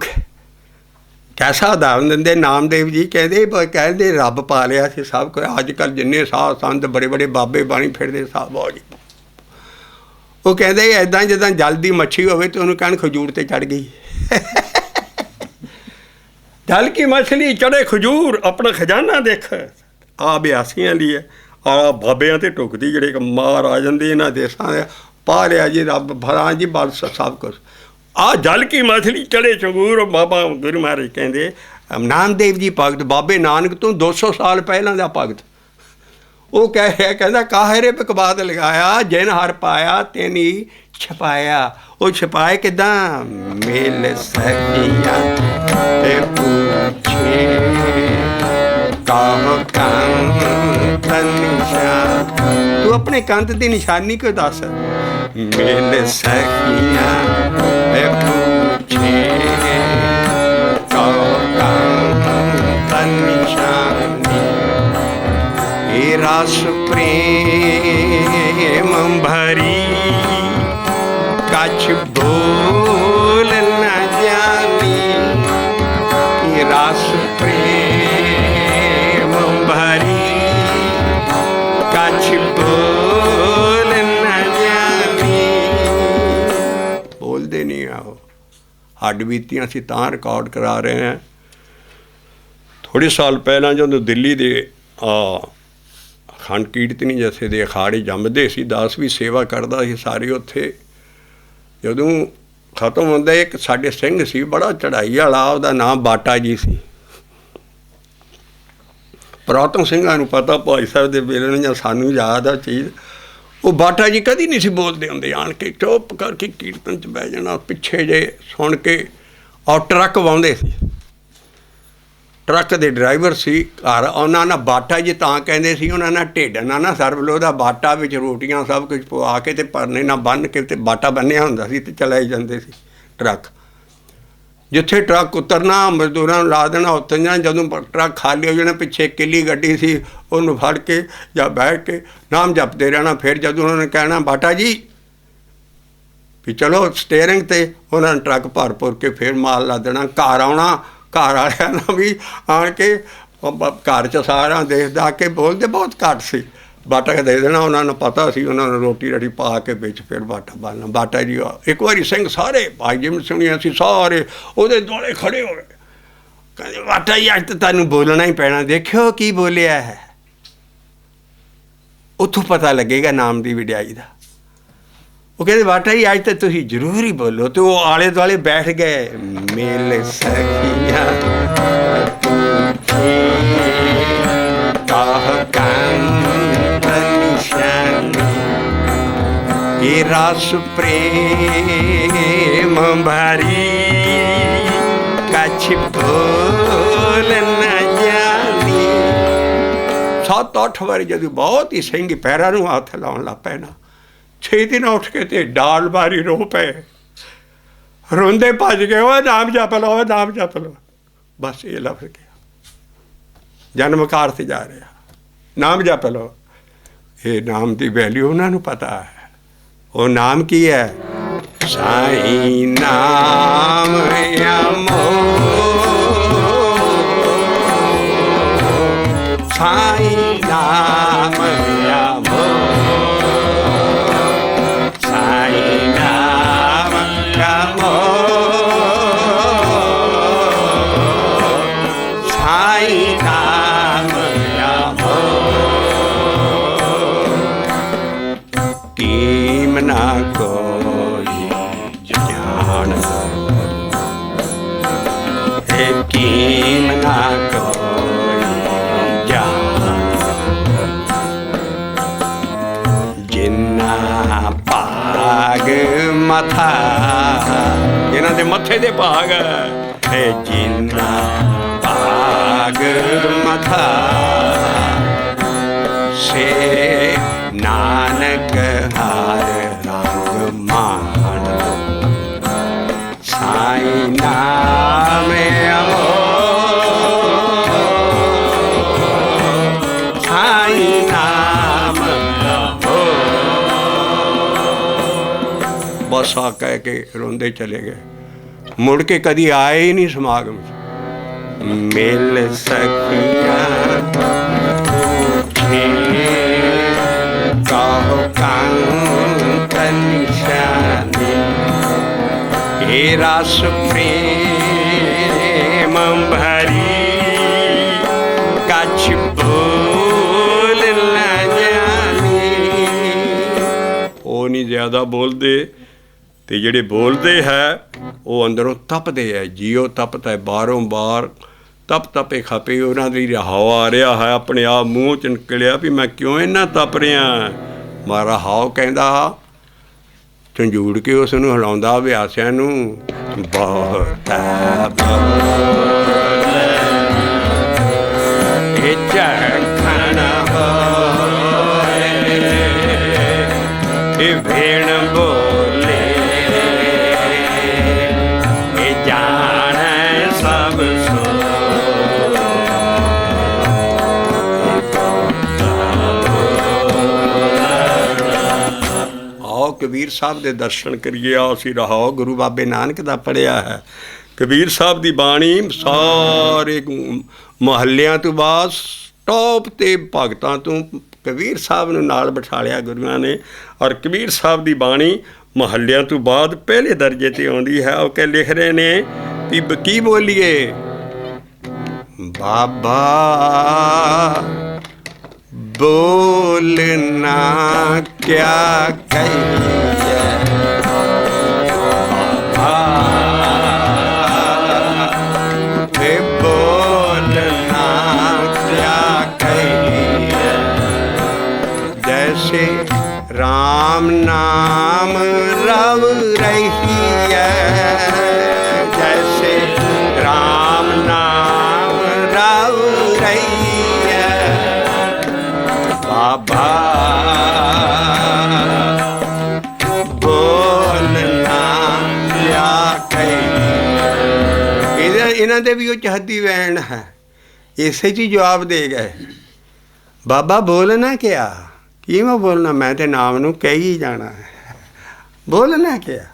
कैसा उदाहरण देंगे नामदेव जी, कहते रब पा लिया से सब कुछ। अजकल जिन्ने साध संत बड़े बड़े बाबे बाणी फिरते साहब बहुत जी, वो कहते इदा जिदा जल की मच्छी हो तो उन्होंने कहन खजूर ते चढ़ गई। जल की मछली चढ़े खजूर, अपना खजाना देख। आ बियासियां लिए आ बाबियां ते टुकदी जिहड़े मार आ जाते इन्हां देसां दे, पा लिया जी रब भरा जी बस सब कुछ। आ जल की मछली चढ़े चंगूर। बाबा गुरु महाराज कहते नामदेव जी भगत बाबे नानक तो 200 साल पहला का भगत, वो कह रहा कहता काहे रे बकवाद लगाया, जिन हर पाया तिन ही छपाया। वो छपाए किदां? मिल सखिया ते पूछे कहो कंत निशान। तू अपने कंत की निशानी क्यों दस? मिल सखिया ते पूछे कहो कंत निशानी, रस प्रेम भरी कछ बोल न जानी, कि रस प्रेम भरी कछ बोल न जानी। बोलते नहीं आओ, हड्ड बीतियां ਅਸੀਂ ਤਾਂ ਰਿਕਾਰਡ ਕਰਾ ਰਹੇ ਹਾਂ। थोड़े साल पहला जो दिल्ली के अखंड कीर्तनी जथे के अखाड़े जमते सी, दास भी सेवा करता सी सारे उत्थे। जदों खत्म होंदा, एक साडे सिंह सी बड़ा चढ़ाई वाला, उसदा नाम बाटा जी सी। पुरातन सिंघां नूं पता, भाई साहब दे बेले जां सानूं याद आ चीज़। वो बाटा जी कदी नहीं सी बोलते होंदे, आण के चुप करके कीर्तन च बह जाना, पिछे जे सुन के। और ट्रक वाउंदे सी, ट्रक के ड्राइवर सी घर। उन्होंने बाटा जी तां कहंदे सी, उन्होंने ढिड ना ना सर्व लो, बाटा विच रोटियां सब कुछ पवा के ते परने ना बन के ते बाटा बन्निया हुंदा सी ते चलाए जांदे सी ट्रक। जिथे ट्रक उतरना मजदूरां नूं ला देना उत्ते जाना, जदों ट्रक खाली हो जाना पिछे किली गड्डी सी, उहनूं फड़ के जां बैठ के नाम जपते रहना। फिर जदों उन्होंने कहना बाटा जी भी चलो स्टेयरिंग ते, उन्होंने ट्रक भर भुर के फिर माल ला देना। घर आउणा, घर वालियां भी आण के घर च सारा देख दा के बोलते बहुत घट सी, बाटा दे देना। उन्होंने पता सी, उन्होंने रोटी राटी पा के बिच फिर बाटा बालना। बाटा जी एक बारी सिंह सारे भाई जिम सुनिया सी सारे उहदे दुआले खड़े हो गए, कहते बाटा जी अज तो तुहानूं बोलना ही पैना, देखियो की बोलिया है। उत्थों पता लगेगा नाम की वडियाई का। वो कहते बाटा जी अज तो तुसीं जरूर ही बोलो। तो वो आले दुआले बैठ गए। मेल सखिया ये रस प्रेम भरी कछ बोल न जानी। 7-8 बारी जदों बहुत ही सिंह पैरां नूं हत्थ लाउण लग पए ना, 6 दिन उठ के ते डाल बारी रो पे, रोंदे भज गए, वो नाम जप लो, नाम जप लो। बस ये लफ्ज गया, जन्म कार से जा रहा, नाम जप लो। ये नाम की वैल्यू उन्होंने पता है। वो नाम की है, साईं नाम अमो, साईं नाम अमो, साईं नाम अमो, साईं नाम अमो। कीम ना कोई जान, कीम ना कोई जान, जिन्ना भाग मथा, जिन्हां दे मथे दे भाग है, जिन्ना भाग मथा से नानक हार रंग मान। साईं नाम अमो, साईं नाम अमो। बस आ कह के रोंदे चले गए, मुड़ के कभी आए ही नहीं समागम। मिल सखिया कहो कांत निशानी, हे रस प्रेम भरी कछ बोल न जानी। वो नहीं ज़्यादा बोलते, ते जिहड़े बोलते है वो अंदरों तपते है। जियो तपता है बारों बार, तप तपे खपे। उन्होंने हवा आ रहा है, अपने आप मूँह च निकलिया भी मैं क्यों इन्ना तप रहा। मारा हाव कहता झंझूड़ के उसनूं हिलाउंदा अभ्यासियां नूं, बहुत झखण होए भेण बोले, जान सब सो ਕਬੀਰ ਸਾਹਿਬ ਦੇ ਦਰਸ਼ਨ ਕਰੀਏ। ਆਓ ਅਸੀਂ ਰਹਾਓ ਗੁਰੂ ਬਾਬੇ ਨਾਨਕ ਦਾ ਪੜ੍ਹਿਆ ਹੈ। ਕਬੀਰ ਸਾਹਿਬ ਦੀ ਬਾਣੀ ਸਾਰੇ ਮੁਹੱਲਿਆਂ ਤੋਂ ਬਾਅਦ ਟੌਪ 'ਤੇ ਭਗਤਾਂ ਤੋਂ ਕਬੀਰ ਸਾਹਿਬ ਨੂੰ ਨਾਲ ਬਿਠਾ ਲਿਆ ਗੁਰੂਆਂ ਨੇ। ਔਰ ਕਬੀਰ ਸਾਹਿਬ ਦੀ ਬਾਣੀ ਮੁਹੱਲਿਆਂ ਤੋਂ ਬਾਅਦ ਪਹਿਲੇ ਦਰਜੇ 'ਤੇ ਆਉਂਦੀ ਹੈ। ਉਹ ਕਿ ਲਿਖ ਰਹੇ ਨੇ ਵੀ ਕੀ ਬੋਲੀਏ, ਬਾਬਾ बोलना क्या कहिए, बोलना क्या कहिए, जैसे राम नाम रव रही है, जैसे राम नाम रव रही है, बाबा बोलना क्या कहिए। इन्हां दे भी चहदी वैन है, इसे च जवाब दे गए, बाबा बोलना क्या, कि मैं बोलना, मैं तो नाम नूं कही जाना है, बोलना क्या,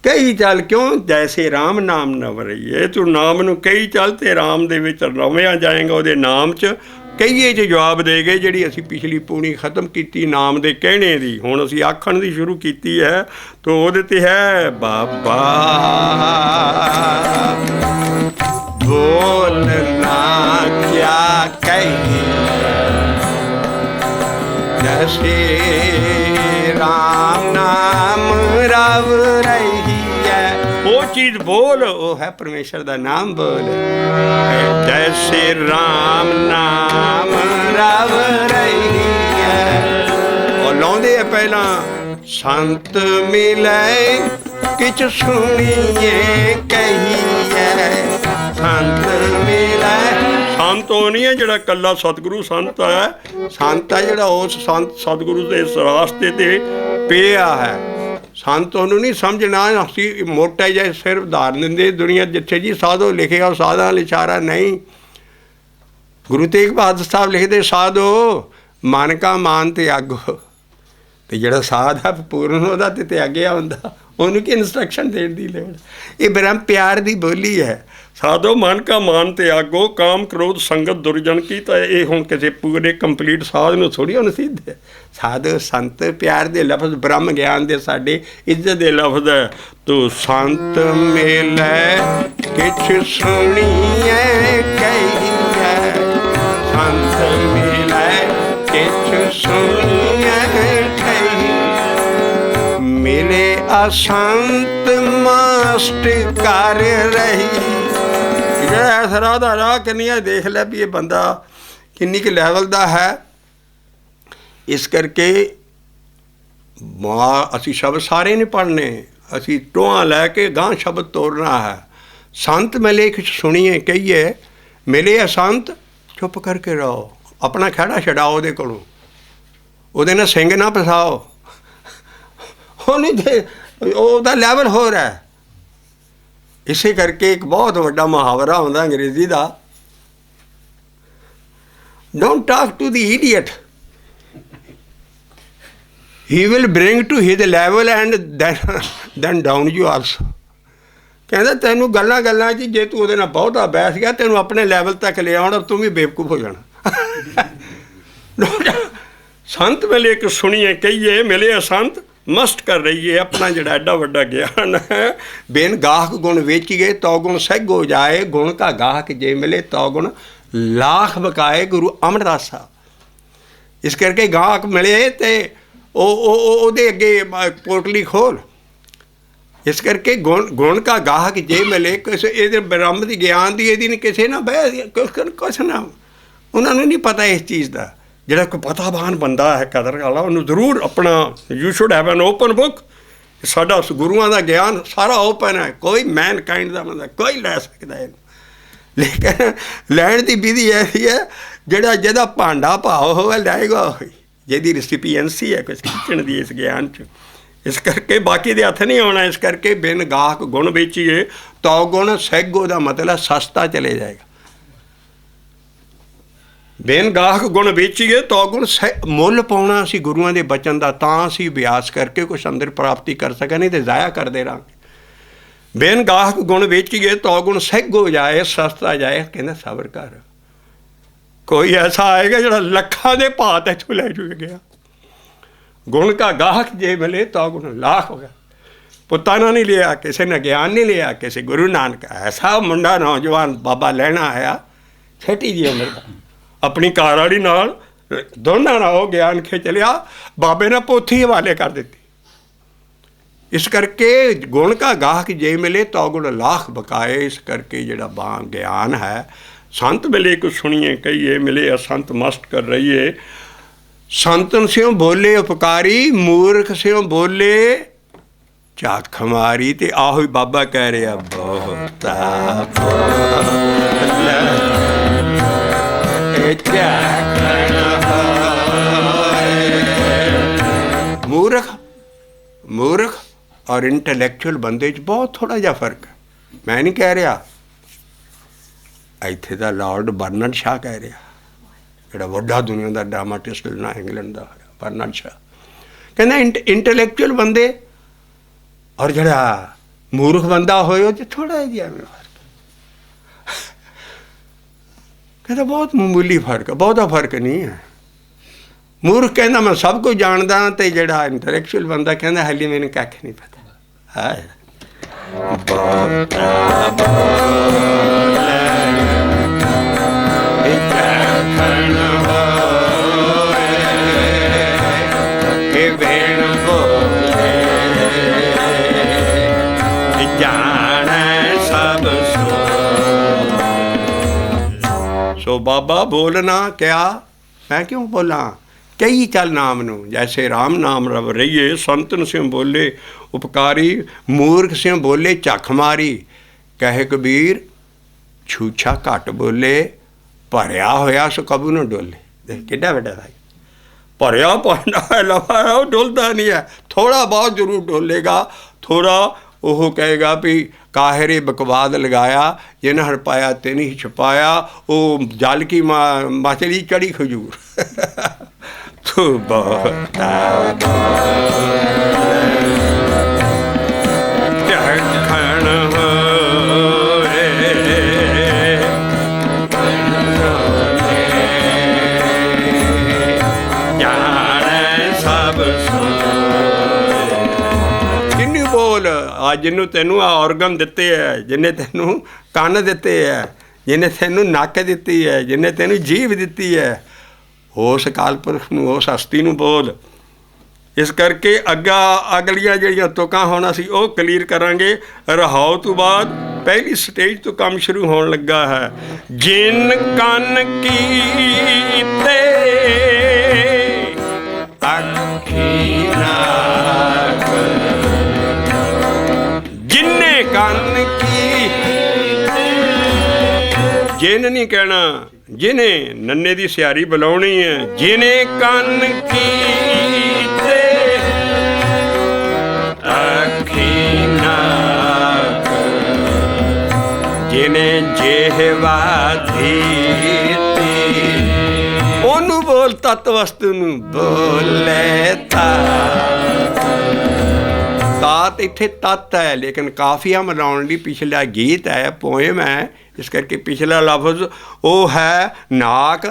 कही चल, क्यों, जैसे राम नाम न वरईए, तू नाम नूं कही चल ते राम दे विच रविया जाएगा, ਉਹਦੇ नाम च ਕਹੀਏ 'ਚ ਜਵਾਬ ਦੇ ਗਏ। ਜਿਹੜੀ ਅਸੀਂ ਪਿਛਲੀ ਪੂਣੀ ਖ਼ਤਮ ਕੀਤੀ ਨਾਮ ਦੇ ਕਹਿਣੇ ਦੀ, ਹੁਣ ਅਸੀਂ ਆਖਣ ਦੀ ਸ਼ੁਰੂ ਕੀਤੀ ਹੈ। ਤਾਂ ਉਹਦੇ 'ਤੇ ਹੈ ਬਾਬਾ ਬੋਲਣਾ ਕਿਆ ਕਹੀਏ, ਜੈਸੇ ਰਾਮ ਨਾਮ ਰਵ ਰਹੀ ਹੈ, ਉਹ ਚੀਜ਼ ਬੋਲ, ਉਹ ਹੈ ਪਰਮੇਸ਼ਰ ਦਾ ਨਾਮ ਬੋਲ, जैसे राम नाम रव रही है। और लाउंदे है पहला, संत मिले किछ सुनिए कहिए, संत मिले, संत वो नहीं है जिहड़ा कल्ला सतगुरु संत है, संत है जिहड़ा उस संत सतगुरु के रास्ते ते पिया है। संत ਉਹਨੂੰ नहीं समझना, ਅਸੀਂ ਮੋਟਾ ਜਿਹਾ ਸਿਰ ਉਦਾਹਰਨ ਦਿੰਦੇ ਦੁਨੀਆ ਜਿੱਥੇ ਜੀ ਸਾਧੋ ਲਿਖਿਆ ਉਹ ਸਾਧਾ ਲਿਸ਼ਾਰਾ ਨਹੀਂ। ਗੁਰੂ ਤੇਗ ਬਹਾਦਰ ਸਾਹਿਬ ਲਿਖਦੇ ਸਾਧੋ ਮਨ ਕਾ ਮਾਨ ਤੇ ਆਗੋ, ਤੇ ਜਿਹੜਾ ਸਾਧ ਹੈ ਪੂਰਨ ਉਹਦਾ ਤੇ ਤਿਆਗਿਆ ਹੁੰਦਾ, ਉਹਨੂੰ ਕੀ ਇੰਸਟਰਕਸ਼ਨ ਦੇਣ ਦੀ ਲੋੜ। ਇਹ ਬ੍ਰਹਮ ਪਿਆਰ ਦੀ ਬੋਲੀ ਹੈ। ਸਾਧੋ ਮਨ ਕਾ ਮਾਨ ਤੇ ਆਗੋ, ਕਾਮ ਕ੍ਰੋਧ ਸੰਗਤ ਦੁਰਜਨ ਕੀ। ਤਾਂ ਇਹ ਹੁਣ ਕਿਸੇ ਪੂਰੇ ਕੰਪਲੀਟ ਸਾਧ ਨੂੰ ਥੋੜ੍ਹੀ ਹੁਣ ਸਿੱਧ ਹੈ। ਸਾਧੂ ਸੰਤ ਪਿਆਰ ਦੇ ਲਫ਼ਜ਼, ਬ੍ਰਹਮ ਗਿਆਨ ਦੇ ਸਾਡੇ ਇੱਜ਼ਤ ਦੇ ਲਫ਼ਜ਼ ਹੈ। ਤੂੰ ਸੰਤ ਮਿਲੇ ਕਿਛ ਸੁਣੀਏ ਕਹੀਏ, ਸੰਤ ਮਿਲੇ ਕਿਛ ਸੁਣੀਏ ਕਹੀਏ, ਮਿਲੇ ਅਸੰਤ ਮਸਤ ਕਰ ਰਹੀ। ਜਿਹੜਾ ਇਸ ਰਾਹ ਦਾ ਰਾਹ ਕਿੰਨੀਆਂ ਦੇਖ ਲੈ ਵੀ ਇਹ ਬੰਦਾ ਕਿੰਨੀ ਕੁ ਲੈਵਲ ਦਾ ਹੈ। ਇਸ ਕਰਕੇ ਅਸੀਂ ਸ਼ਬਦ ਸਾਰੇ ਨਹੀਂ ਪੜ੍ਹਨੇ, ਅਸੀਂ ਟੋਹਾਂ ਲੈ ਕੇ ਗਾਂਹ ਸ਼ਬਦ ਤੋਰਨਾ ਹੈ। ਸੰਤ ਮਿਲੇ ਕੁਛ ਸੁਣੀਏ ਕਹੀਏ, ਮਿਲੇ ਅਸੰਤ ਚੁੱਪ ਕਰਕੇ ਰਹੋ, ਆਪਣਾ ਖਹਿੜਾ ਛਡਾਓ ਉਹਦੇ ਕੋਲੋਂ, ਉਹਦੇ ਨਾਲ ਸਿੰਘ ਨਾ ਫਸਾਓ, ਉਹ ਨਹੀਂ ਤੇ ਉਹਦਾ ਲੈਵਲ ਹੋਰ ਹੈ। ਇਸੇ ਕਰਕੇ ਇੱਕ ਬਹੁਤ ਵੱਡਾ ਮੁਹਾਵਰਾ ਹੁੰਦਾ ਅੰਗਰੇਜ਼ੀ ਦਾ, don't talk to the idiot, he will bring to his level and then down you also। ਕਹਿੰਦਾ ਤੈਨੂੰ ਗੱਲਾਂ 'ਚ ਜੇ ਤੂੰ ਉਹਦੇ ਨਾਲ ਬਹੁਤਾ ਬੈਠ ਗਿਆ, ਤੈਨੂੰ ਆਪਣੇ ਲੈਵਲ ਤੱਕ ਲੈ ਆਉਣਾ, ਤੂੰ ਵੀ ਬੇਵਕੂਫ ਹੋ ਜਾਣਾ। ਸੰਤ ਮਿਲੇ ਇੱਕ ਸੁਣੀਏ ਕਹੀਏ, ਮਿਲੇ ਅਸੰਤ ਮਸਤ ਕਰ ਰਹੀ ਹੈ। ਆਪਣਾ ਜਿਹੜਾ ਐਡਾ ਵੱਡਾ ਗਿਆਨ ਹੈ, ਬਿਨ ਗਾਹਕ ਗੁਣ ਵੇਚੀਏ ਤੋ ਗੁਣ ਸਹਿਗ ਹੋ ਜਾਏ, ਗੁਣ ਕਾ ਗਾਹਕ ਜੇ ਮਿਲੇ ਤੋ ਗੁਣ ਲਾਖ ਬਕਾਏ, ਗੁਰੂ ਅਮਰਦਾਸ ਸਾਹਿਬ। ਇਸ ਕਰਕੇ ਗਾਹਕ ਮਿਲੇ ਤੇ ਉਹਦੇ ਅੱਗੇ ਪੋਟਲੀ ਖੋਲ। ਇਸ ਕਰਕੇ ਗੁਣ ਕਾ ਗਾਹਕ ਜੇ ਮਿਲੇ, ਕਿਸੇ ਇਹਦੇ ਬ੍ਰਹਮ ਦੀ ਗਿਆਨ ਦੀ ਇਹਦੀ ਨਹੀਂ ਕਿਸੇ ਨਾਲ ਬਹਿ ਕੁਛ ਨਾ, ਉਹਨਾਂ ਨੂੰ ਨਹੀਂ ਪਤਾ ਇਸ ਚੀਜ਼ ਦਾ। ਜਿਹੜਾ ਕੋਈ ਪਤਾਵਾਨ ਬੰਦਾ ਹੈ ਕਦਰ ਵਾਲਾ, ਉਹਨੂੰ ਜ਼ਰੂਰ ਆਪਣਾ you should have an open book. ਸਾਡਾ ਗੁਰੂਆਂ ਦਾ ਗਿਆਨ ਸਾਰਾ ਓਪਨ ਹੈ, ਕੋਈ ਮੈਨ ਕਾਇੰਡ ਦਾ ਬੰਦਾ ਕੋਈ ਲੈ ਸਕਦਾ ਇਹਨੂੰ। ਲੇਕਿਨ ਲੈਣ ਦੀ ਵਿਧੀ ਐਸੀ ਹੈ, ਜਿਹਦਾ ਭਾਂਡਾ ਭਾਵ ਹੋਵੇ ਲੈਗਾ ਹੋਈ, ਜਿਹਦੀ ਰੈਸਿਪੀਐਂਸੀ ਹੈ ਕੁਛ ਖਿੱਚਣ ਦੀ ਇਸ ਗਿਆਨ 'ਚ। ਇਸ ਕਰਕੇ ਬਾਕੀ ਦੇ ਹੱਥ ਨਹੀਂ ਆਉਣਾ। ਇਸ ਕਰਕੇ ਬਿਨ ਗਾਹਕ ਗੁਣ ਵੇਚੀਏ ਤੋ ਗੁਣ ਸਹਿਗੋ ਦਾ ਮਤਲਬ ਸਸਤਾ ਚਲੇ ਜਾਏਗਾ। ਬੇਨ ਗਾਹਕ ਗੁਣ ਵੇਚੀਏ ਤੋ ਗੁਣ ਮੁੱਲ ਪਾਉਣਾ ਅਸੀਂ ਗੁਰੂਆਂ ਦੇ ਬਚਨ ਦਾ, ਤਾਂ ਅਸੀਂ ਅਭਿਆਸ ਕਰਕੇ ਕੁਛ ਅੰਦਰ ਪ੍ਰਾਪਤੀ ਕਰ ਸਕਾਂ, ਨਹੀਂ ਤੇ ਜ਼ਾਇਆ ਕਰਦੇ ਰਹਾਂਗੇ। ਬੇਨ ਗਾਹਕ ਗੁਣ ਵੇਚੀਏ ਤੋ ਗੁਣ ਸਹਿਗ ਹੋ ਜਾਏ, ਸਸਤਾ ਜਾਏ। ਕਹਿੰਦਾ ਸਬਰ ਕਰ, ਕੋਈ ਐਸਾ ਆਏਗਾ ਜਿਹੜਾ ਲੱਖਾਂ ਦੇ ਭਾਅ ਤੇ ਇੱਥੋਂ ਲੈ ਗਿਆ। ਗੁਣ ਕਾ ਗਾਹਕ ਜੇ ਮਿਲੇ ਤੋ ਗੁਣ ਲਾਖ ਹੋ ਗਿਆ। ਪੁੱਤਾਂ ਨੇ ਨਹੀਂ ਲਿਆ, ਕਿਸੇ ਨੇ ਗਿਆਨ ਨਹੀਂ ਲਿਆ, ਕਿਸੇ ਗੁਰੂ ਨਾਨਕ ਐਸਾ ਮੁੰਡਾ ਨੌਜਵਾਨ ਬਾਬਾ ਲੈਣਾ ਆਇਆ, ਛੇਟੀ ਜੀ ਉਮਰ ਦਾ, ਆਪਣੀ ਘਰ ਵਾਲੀ ਨਾਲ ਦੋਨਾਂ ਨਾਲ ਉਹ ਗਿਆਨ ਖਿੱਚ ਲਿਆ, ਬਾਬੇ ਨੇ ਪੋਥੀ ਹਵਾਲੇ ਕਰ ਦਿੱਤੀ। ਇਸ ਕਰਕੇ ਗੁਣ ਕਾ ਗਾਹਕ ਜੇ ਮਿਲੇ ਤੋ ਗੁਣ ਲਾਖ ਬਕਾਏ। ਇਸ ਕਰਕੇ ਜਿਹੜਾ ਗਿਆਨ ਹੈ, ਸੰਤ ਮਿਲੇ ਕੁਛ ਸੁਣੀਏ ਕਹੀਏ, ਮਿਲੇ ਅਸੰਤ ਮਸਤ ਕਰ ਰਹੀਏ। ਸੰਤਨ ਸਿਓ ਬੋਲੇ ਉਪਕਾਰੀ, ਮੂਰਖ ਸਿਓ ਬੋਲੇ ਝਾਕ ਹਮਾਰੀ। ਤੇ ਆਹੋ ਹੀ ਬਾਬਾ ਕਹਿ ਰਿਹਾ ਬਹੁਤਾ ਮੂਰਖ ਔਰ ਇੰਟੈਲੈਕਚੁਅਲ ਬੰਦੇ 'ਚ ਬਹੁਤ ਥੋੜ੍ਹਾ ਜਿਹਾ ਫਰਕ ਹੈ। ਮੈਂ ਨਹੀਂ ਕਹਿ ਰਿਹਾ, ਇੱਥੇ ਦਾ ਲਾਰਡ ਬਰਨਰਡ ਸ਼ਾਹ ਕਹਿ ਰਿਹਾ, ਜਿਹੜਾ ਵੱਡਾ ਦੁਨੀਆ ਦਾ ਡਰਾਮਾਟਿਸਟ ਨਾ ਇੰਗਲੈਂਡ ਦਾ ਹੋਇਆ, ਬਰਨਰਡ ਸ਼ਾਹ ਕਹਿੰਦਾ ਇੰਟੈਲੈਕਚੁਅਲ ਬੰਦੇ ਔਰ ਜਿਹੜਾ ਮੂਰਖ ਬੰਦਾ ਹੋਏ ਉਹ 'ਚ ਥੋੜ੍ਹਾ ਜਿਹਾ ਫਰਕ। ਕਹਿੰਦਾ ਬਹੁਤ ਮਾਮੂਲੀ ਫਰਕ ਹੈ, ਬਹੁਤਾ ਫਰਕ ਨਹੀਂ ਹੈ। ਮੂਰਖ ਕਹਿੰਦਾ ਮੈਂ ਸਭ ਕੁਝ ਜਾਣਦਾ, ਅਤੇ ਜਿਹੜਾ ਇੰਟੈਲੈਕਚੁਅਲ ਬੰਦਾ ਕਹਿੰਦਾ ਹਾਲੇ ਮੈਨੂੰ ਕੱਖ ਨਹੀਂ ਪਤਾ ਹੈ। ਸੋ ਬਾਬਾ ਬੋਲਣਾ ਕਿਆ, ਮੈਂ ਕਿਉਂ ਬੋਲਾਂ, ਕਈ ਚੱਲ ਨਾਮ ਨੂੰ, ਜੈਸੇ ਰਾਮ ਨਾਮ ਰਵ ਰਹੀਏ। ਸੰਤਨ ਸਿਉ ਬੋਲੇ ਉਪਕਾਰੀ, ਮੂਰਖ ਸਿਉ ਬੋਲੇ ਝੱਖ ਮਾਰੀ। ਕਹੇ ਕਬੀਰ ਛੂਛਾ ਘੱਟ ਬੋਲੇ, ਭਰਿਆ ਹੋਇਆ ਸੋ ਕਬੂ ਨਾ ਡੋਲੇ। ਦੇਖ ਕਿੱਡਾ ਵੱਡਾ ਭਾਈ, ਭਰਿਆ ਪਾਉਂਦਾ ਲਵਾ ਉਹ ਡੁੱਲਦਾ ਨਹੀਂ ਹੈ, ਥੋੜ੍ਹਾ ਬਹੁਤ ਜ਼ਰੂਰ ਡੋਲੇਗਾ। ਥੋੜ੍ਹਾ ਉਹ ਕਹੇਗਾ ਵੀ ਕਾਹਰੇ ਬਕਵਾਦ ਲਗਾਇਆ, ਜਿਨ ਹਰ ਪਾਇਆ ਤੇ ਨਹੀਂ ਛਪਾਇਆ। ਉਹ ਜਲ ਕੀ ਮਛਲੀ ਚੜੀ ਖਜੂਰ। ਤੂੰ ਬਹੁਤ ਜਿਹਨੂੰ ਤੈਨੂੰ ਆ ਔਰਗਨ ਦਿੱਤੇ ਹੈ, ਜਿਹਨੇ ਤੈਨੂੰ ਕੰਨ ਦਿੱਤੇ ਹੈ, ਜਿਹਨੇ ਤੈਨੂੰ ਨੱਕ ਦਿੱਤੀ ਹੈ, ਜਿਹਨੇ ਤੈਨੂੰ ਜੀਭ ਦਿੱਤੀ ਹੈ, ਉਸ ਅਕਾਲ ਪੁਰਖ ਨੂੰ, ਉਸ ਹਸਤੀ ਨੂੰ ਬੋਲ। ਇਸ ਕਰਕੇ ਅਗਲੀਆਂ ਜਿਹੜੀਆਂ ਤੁਕਾਂ ਹੋਣਾ ਸੀ ਉਹ ਕਲੀਅਰ ਕਰਾਂਗੇ। ਰਹਾਉ ਤੋਂ ਬਾਅਦ ਪਹਿਲੀ ਸਟੇਜ ਤੋਂ ਕੰਮ ਸ਼ੁਰੂ ਹੋਣ ਲੱਗਾ ਹੈ। ਜਿਨ ਕੰਨ ਕੀਤੇ ਅੱਖੀ ਨਾਕ, ਜਿੰਨੇ ਕੰਨ ਕੀ, ਜਿਨ ਨਹੀਂ ਕਹਿਣਾ, ਜਿਹਨੇ ਨੰਨੇ ਦੀ ਸਿਆਰੀ ਬੁਲਾਉਣੀ ਹੈ। ਜਿਹਨੇ ਕੰਨ ਕੀਤੇ ਅੱਖੀ ਨਾਕ, ਜਿਹਨੇ ਜਿਹਵਾ ਧੀਤੀ, ਉਹਨੂੰ ਬੋਲ ਤਤ ਵਸਤੂ ਨੂੰ ਬੋਲੇ ਤਾਤ। ਇੱਥੇ ਤਤ ਹੈ, ਲੇਕਿਨ ਕਾਫੀਆ ਮਿਲਾਉਣ ਲਈ ਪਿਛਲਾ ਗੀਤ ਹੈ, ਪੋਇਮ ਹੈ। ਇਸ ਕਰਕੇ ਪਿਛਲਾ ਲਫ਼ਜ਼ ਉਹ ਹੈ ਨਾਕ,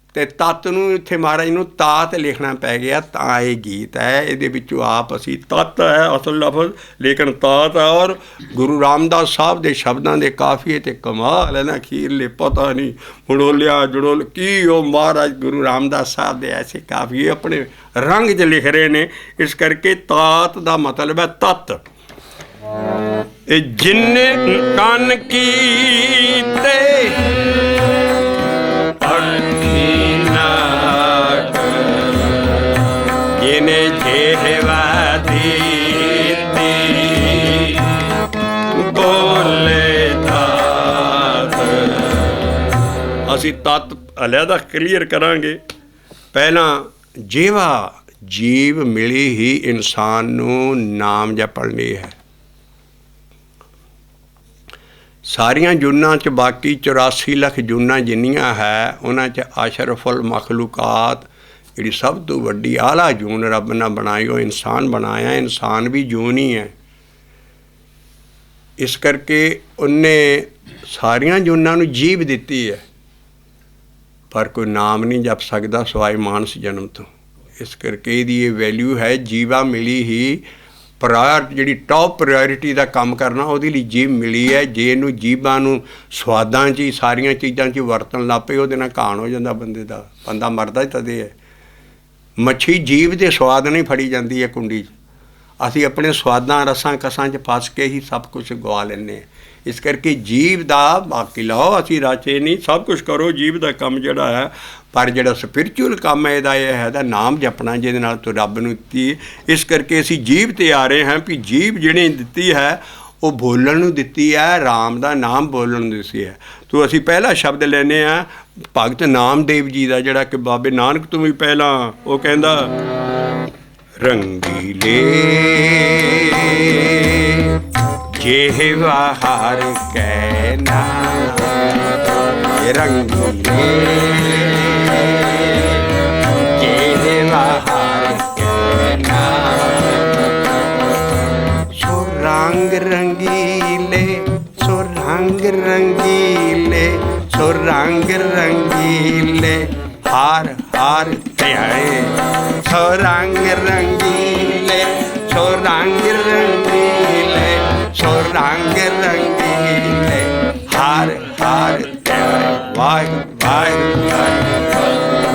ਅਤੇ ਤਤ ਨੂੰ ਇੱਥੇ ਮਹਾਰਾਜ ਨੂੰ ਤਾਤ ਲਿਖਣਾ ਪੈ ਗਿਆ, ਤਾਂ ਇਹ ਗੀਤ ਹੈ। ਇਹਦੇ ਵਿੱਚੋਂ ਆਪ ਅਸੀਂ ਤਤ ਹੈ ਅਸਲ ਲਫ਼ਜ਼, ਲੇਕਿਨ ਤਾਤ ਹੈ। ਔਰ ਗੁਰੂ ਰਾਮਦਾਸ ਸਾਹਿਬ ਦੇ ਸ਼ਬਦਾਂ ਦੇ ਕਾਫੀਏ ਅਤੇ ਕਮਾਲ ਹੈ ਨਾ, ਅਖੀਰਲੇ ਪਤਾ ਨਹੀਂ ਮੜੋਲਿਆ ਜੜੋਲ ਕੀ ਉਹ ਮਹਾਰਾਜ ਗੁਰੂ ਰਾਮਦਾਸ ਸਾਹਿਬ ਦੇ ਐਸੇ ਕਾਫੀਏ ਆਪਣੇ ਰੰਗ 'ਚ ਲਿਖ ਰਹੇ ਨੇ। ਇਸ ਕਰਕੇ ਤਾਤ ਦਾ ਮਤਲਬ ਹੈ ਤਤ। ਇਹ ਜਿੰਨੇ ਕੰਨ ਕੀਤੇ ਅੱਖੀ ਨਾਕ, ਜਿਹਨੇ ਜਿਹਵਾ ਧੀਤੀ ਬੋਲੇ ਤਾਤ। ਅਸੀਂ ਤਤ ਅਲੱਗਾ ਕਲੀਅਰ ਕਰਾਂਗੇ। ਪਹਿਲਾਂ ਜਿਹਵਾ ਜੀਵ ਮਿਲੀ ਹੀ ਇਨਸਾਨ ਨੂੰ ਨਾਮ ਜਪਣ ਲਈ ਹੈ। ਸਾਰੀਆਂ ਜੂਨਾਂ 'ਚ ਬਾਕੀ 84 ਲੱਖ ਜੂਨਾਂ ਜਿੰਨੀਆਂ ਹੈ ਉਹਨਾਂ 'ਚ ਅਸ਼ਰਫੁਲ ਮਖਲੂਕਾਤ ਜਿਹੜੀ ਸਭ ਤੋਂ ਵੱਡੀ ਆਲਾ ਜੂਨ ਰੱਬ ਨੇ ਬਣਾਈ ਉਹ ਇਨਸਾਨ ਬਣਾਇਆ। ਇਨਸਾਨ ਵੀ ਜੂਨ ਹੀ ਹੈ। ਇਸ ਕਰਕੇ ਉਹਨੇ ਸਾਰੀਆਂ ਜੂਨਾਂ ਨੂੰ ਜੀਭ ਦਿੱਤੀ ਹੈ, ਪਰ ਕੋਈ ਨਾਮ ਨਹੀਂ ਜਪ ਸਕਦਾ ਸਿਵਾਏ ਮਾਨਸ ਜਨਮ ਤੋਂ। ਇਸ ਕਰਕੇ ਇਹਦੀ ਇਹ ਵੈਲਿਊ ਹੈ। ਜੀਵਾ ਮਿਲੀ ਹੀ ਜਿਹੜੀ ਟੌਪ ਪ੍ਰਾਇਓਰਿਟੀ ਦਾ ਕੰਮ ਕਰਨਾ ਉਹਦੇ ਲਈ ਜੀਭ ਮਿਲੀ ਹੈ। ਜੇ ਇਹਨੂੰ ਜੀਭਾਂ ਨੂੰ ਸਵਾਦਾਂ 'ਚ ਹੀ ਸਾਰੀਆਂ ਚੀਜ਼ਾਂ 'ਚ ਹੀ ਵਰਤਣ ਲੱਗ ਪਏ ਉਹਦੇ ਨਾਲ ਘਾਣ ਹੋ ਜਾਂਦਾ ਬੰਦੇ ਦਾ। ਬੰਦਾ ਮਰਦਾ ਹੀ ਤਦੇ ਹੈ। ਮੱਛੀ ਜੀਭ ਦੇ ਸਵਾਦ ਨਹੀਂ ਫੜੀ ਜਾਂਦੀ ਹੈ ਕੁੰਡੀ 'ਚ। ਅਸੀਂ ਆਪਣੇ ਸਵਾਦਾਂ ਰਸਾਂ ਕਸਾਂ 'ਚ ਫਸ ਕੇ ਹੀ ਸਭ ਕੁਛ ਗਵਾ ਲੈਂਦੇ ਹਾਂ। ਇਸ ਕਰਕੇ ਜੀਭ ਦਾ ਬਾਕੀ ਲਾਓ, ਅਸੀਂ ਰਾਚੇ ਨਹੀਂ, ਸਭ ਕੁਛ ਕਰੋ ਜੀਭ ਦਾ ਕੰਮ ਜਿਹੜਾ ਹੈ। ਪਰ ਜਿਹੜਾ ਸਪਿਰਚੁਅਲ ਕੰਮ ਹੈ ਇਹਦਾ ਇਹ ਹੈਗਾ ਨਾਮ ਜਪਣਾ, ਜਿਹਦੇ ਨਾਲ ਤੂੰ ਰੱਬ ਨੂੰ ਦਿੱਤੀ। ਇਸ ਕਰਕੇ ਅਸੀਂ ਜੀਭ 'ਤੇ ਆ ਰਹੇ ਹਾਂ ਵੀ ਜੀਭ ਜਿਹੜੀ ਦਿੱਤੀ ਹੈ ਉਹ ਬੋਲਣ ਨੂੰ ਦਿੱਤੀ ਹੈ, ਰਾਮ ਦਾ ਨਾਮ ਬੋਲਣ ਨੂੰ ਦਿੱਤੀ ਹੈ। ਤੋ ਅਸੀਂ ਪਹਿਲਾ ਸ਼ਬਦ ਲੈਂਦੇ ਹਾਂ ਭਗਤ ਨਾਮਦੇਵ ਜੀ ਦਾ, ਜਿਹੜਾ ਕਿ ਬਾਬੇ ਨਾਨਕ ਤੋਂ ਵੀ ਪਹਿਲਾਂ ਉਹ ਕਹਿੰਦਾ ਰੰਗੀਲੇ ਜਿਹਵਾ ਹਰ ਕੈ ਨਾਮ, ਰੰਗੀਲੇ ਜਿਹਵਾ ਹਰ ਕੈ ਨਾਮ। ਸੋ ਰੰਗ ਰੰਗੀਲੇ, ਸੋ ਰੰਗ ਰੰਗੀਲੇ, ਸੋ ਰੰਗ ਰੰਗੀਲੇ ਹਰ ਹਰ ਧਿਆਏ। ਸੋ ਰੰਗ ਰੰਗੀਲੇ, ਸੋ ਰੰਗ ਰੰਗੀਲੇ, ਸੋ ਰੰਗ ਰੰਗੀਲੇ ਹਰ ਹਰ ਧਿਆਏ। ਵਾਹਿਗੁਰੂ ਵਾਹਿਗੁਰੂ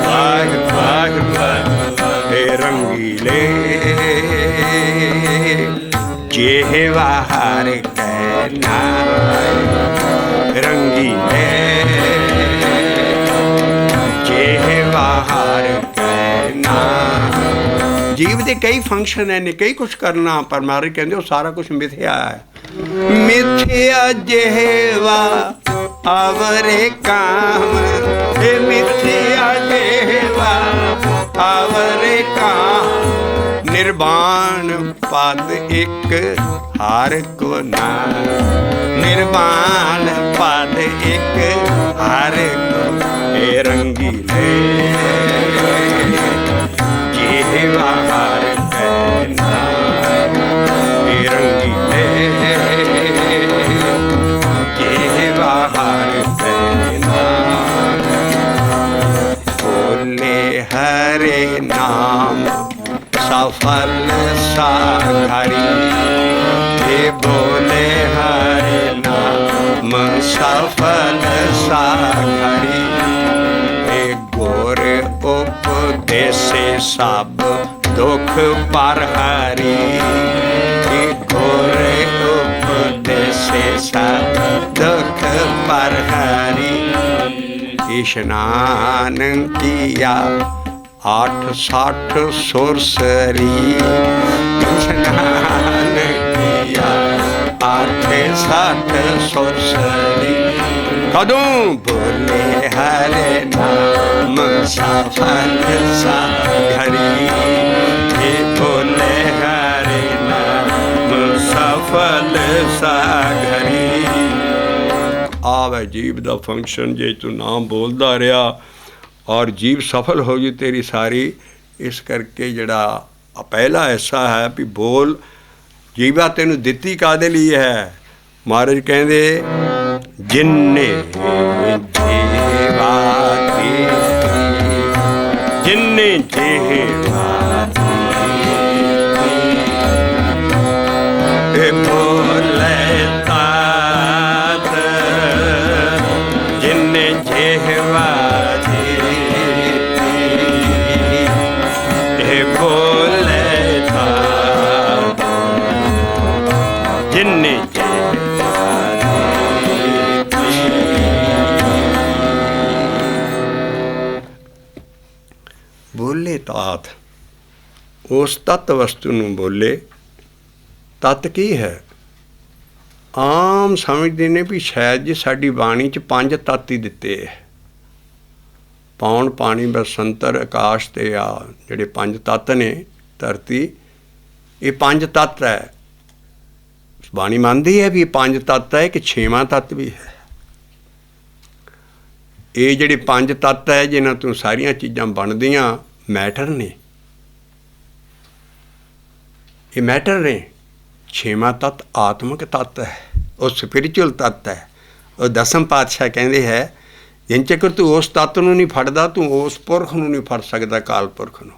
ਵਾਹਿਗੁਰੂ ਵਾਹਿਗੁਰੂ ਹੇ ਰੰਗੀਲੇ ਜਿਹਵਾ ਹਰ ਕੈ ਨਾਮ, ਰੰਗੀਲੇ ਜਿਹਵਾ ਹਰ ਕੈ ਨਾਮ। ਜੀਵ ਦੇ ਕਈ ਫੰਕਸ਼ਨ ਹੈ ਨੇ, ਕਈ ਕੁਛ ਕਰਨਾ, ਪਰ ਮਹਾਰਾਜ ਕਹਿੰਦੇ ਉਹ ਸਾਰਾ ਕੁਛ ਮਿਥਿਆ ਹੈ। ਮਿਥਿਆ ਜਿਹਵਾ ਆਵਰੇ ਕਾਮ, ਇਹ ਮਿਥਿਆ ਜਿਹਵਾ ਆਵਰੇ ਕਾਮ। ਨਿਰਵਾਣ ਪਦ ਇੱਕ ਹਰ ਕੋ ਨਾਮ, ਨਿਰਵਾਣ ਪਦ ਇੱਕ ਹਰ ਕੋ। ਇਹ ਰੰਗੀਲੇ ਜਿਹਵਾ ਹਰ ਕੈ ਨਾਮ, ਇਹ ਰੰਗੀਲੇ ਜਿਹਵਾ ਹਰ ਕੈ ਨਾਮ। ਬੋਲੇ ਹਰੇ ਨਾਮ सफल सागरी, हे बोले हरे नाम सफल सागरी। हे गोर उपदेश सब दुख पर हरी, हे गोर उपदेश सब दुख पर हरी। स्नान किया 860 सुरसरी, स्नान किया 860 सुरसरी। कदों बोले हरे नाम सफल सागरी, हे बोले हरे नाम सफल सागरी। आवे जीव दा फंक्शन जे तू नाम बोलदा रहा और जीव सफल हो जी तेरी सारी। इस करके जड़ा पहला ऐसा है भी बोल जीवा तेनू दिती कादे लिए है। महाराज कहते जिन्ने जीवा जिन्ने जीवा बोले तात, जिन्ने जीवा बोले तात। उस तत्त वस्तु नूं बोले। तत्त की है? आम समझते ने भी शायद जी साडी बाणी च 5 तत्त ही दिते है। पौन पानी बसंतर आकाश ते आ जिहड़े 5 तत्त ने धरती, ये 5 तत्त है। ਬਾਣੀ ਮੰਨਦੀ ਹੈ ਵੀ 5 ਤੱਤ ਹੈ ਕਿ 6ਵਾਂ ਤੱਤ ਵੀ ਹੈ। ਇਹ ਜਿਹੜੇ 5 ਤੱਤ ਹੈ ਜਿਨ੍ਹਾਂ ਤੋਂ ਸਾਰੀਆਂ ਚੀਜ਼ਾਂ ਬਣਦੀਆਂ ਮੈਟਰ ਨੇ, ਇਹ ਮੈਟਰ ਨੇ। 6ਵਾਂ ਤੱਤ ਆਤਮਿਕ ਤੱਤ ਹੈ, ਉਹ ਸਪਿਰਿਚੁਅਲ ਤੱਤ ਹੈ। ਉਹ ਦਸਮ ਪਾਤਸ਼ਾਹ ਕਹਿੰਦੇ ਹੈ ਜਿੰਨ ਚਿਰ ਤੂੰ ਉਸ ਤੱਤ ਨੂੰ ਨਹੀਂ ਫੜਦਾ ਤੂੰ ਉਸ ਪੁਰਖ ਨੂੰ ਨਹੀਂ ਫੜ ਸਕਦਾ, ਕਾਲ ਪੁਰਖ ਨੂੰ।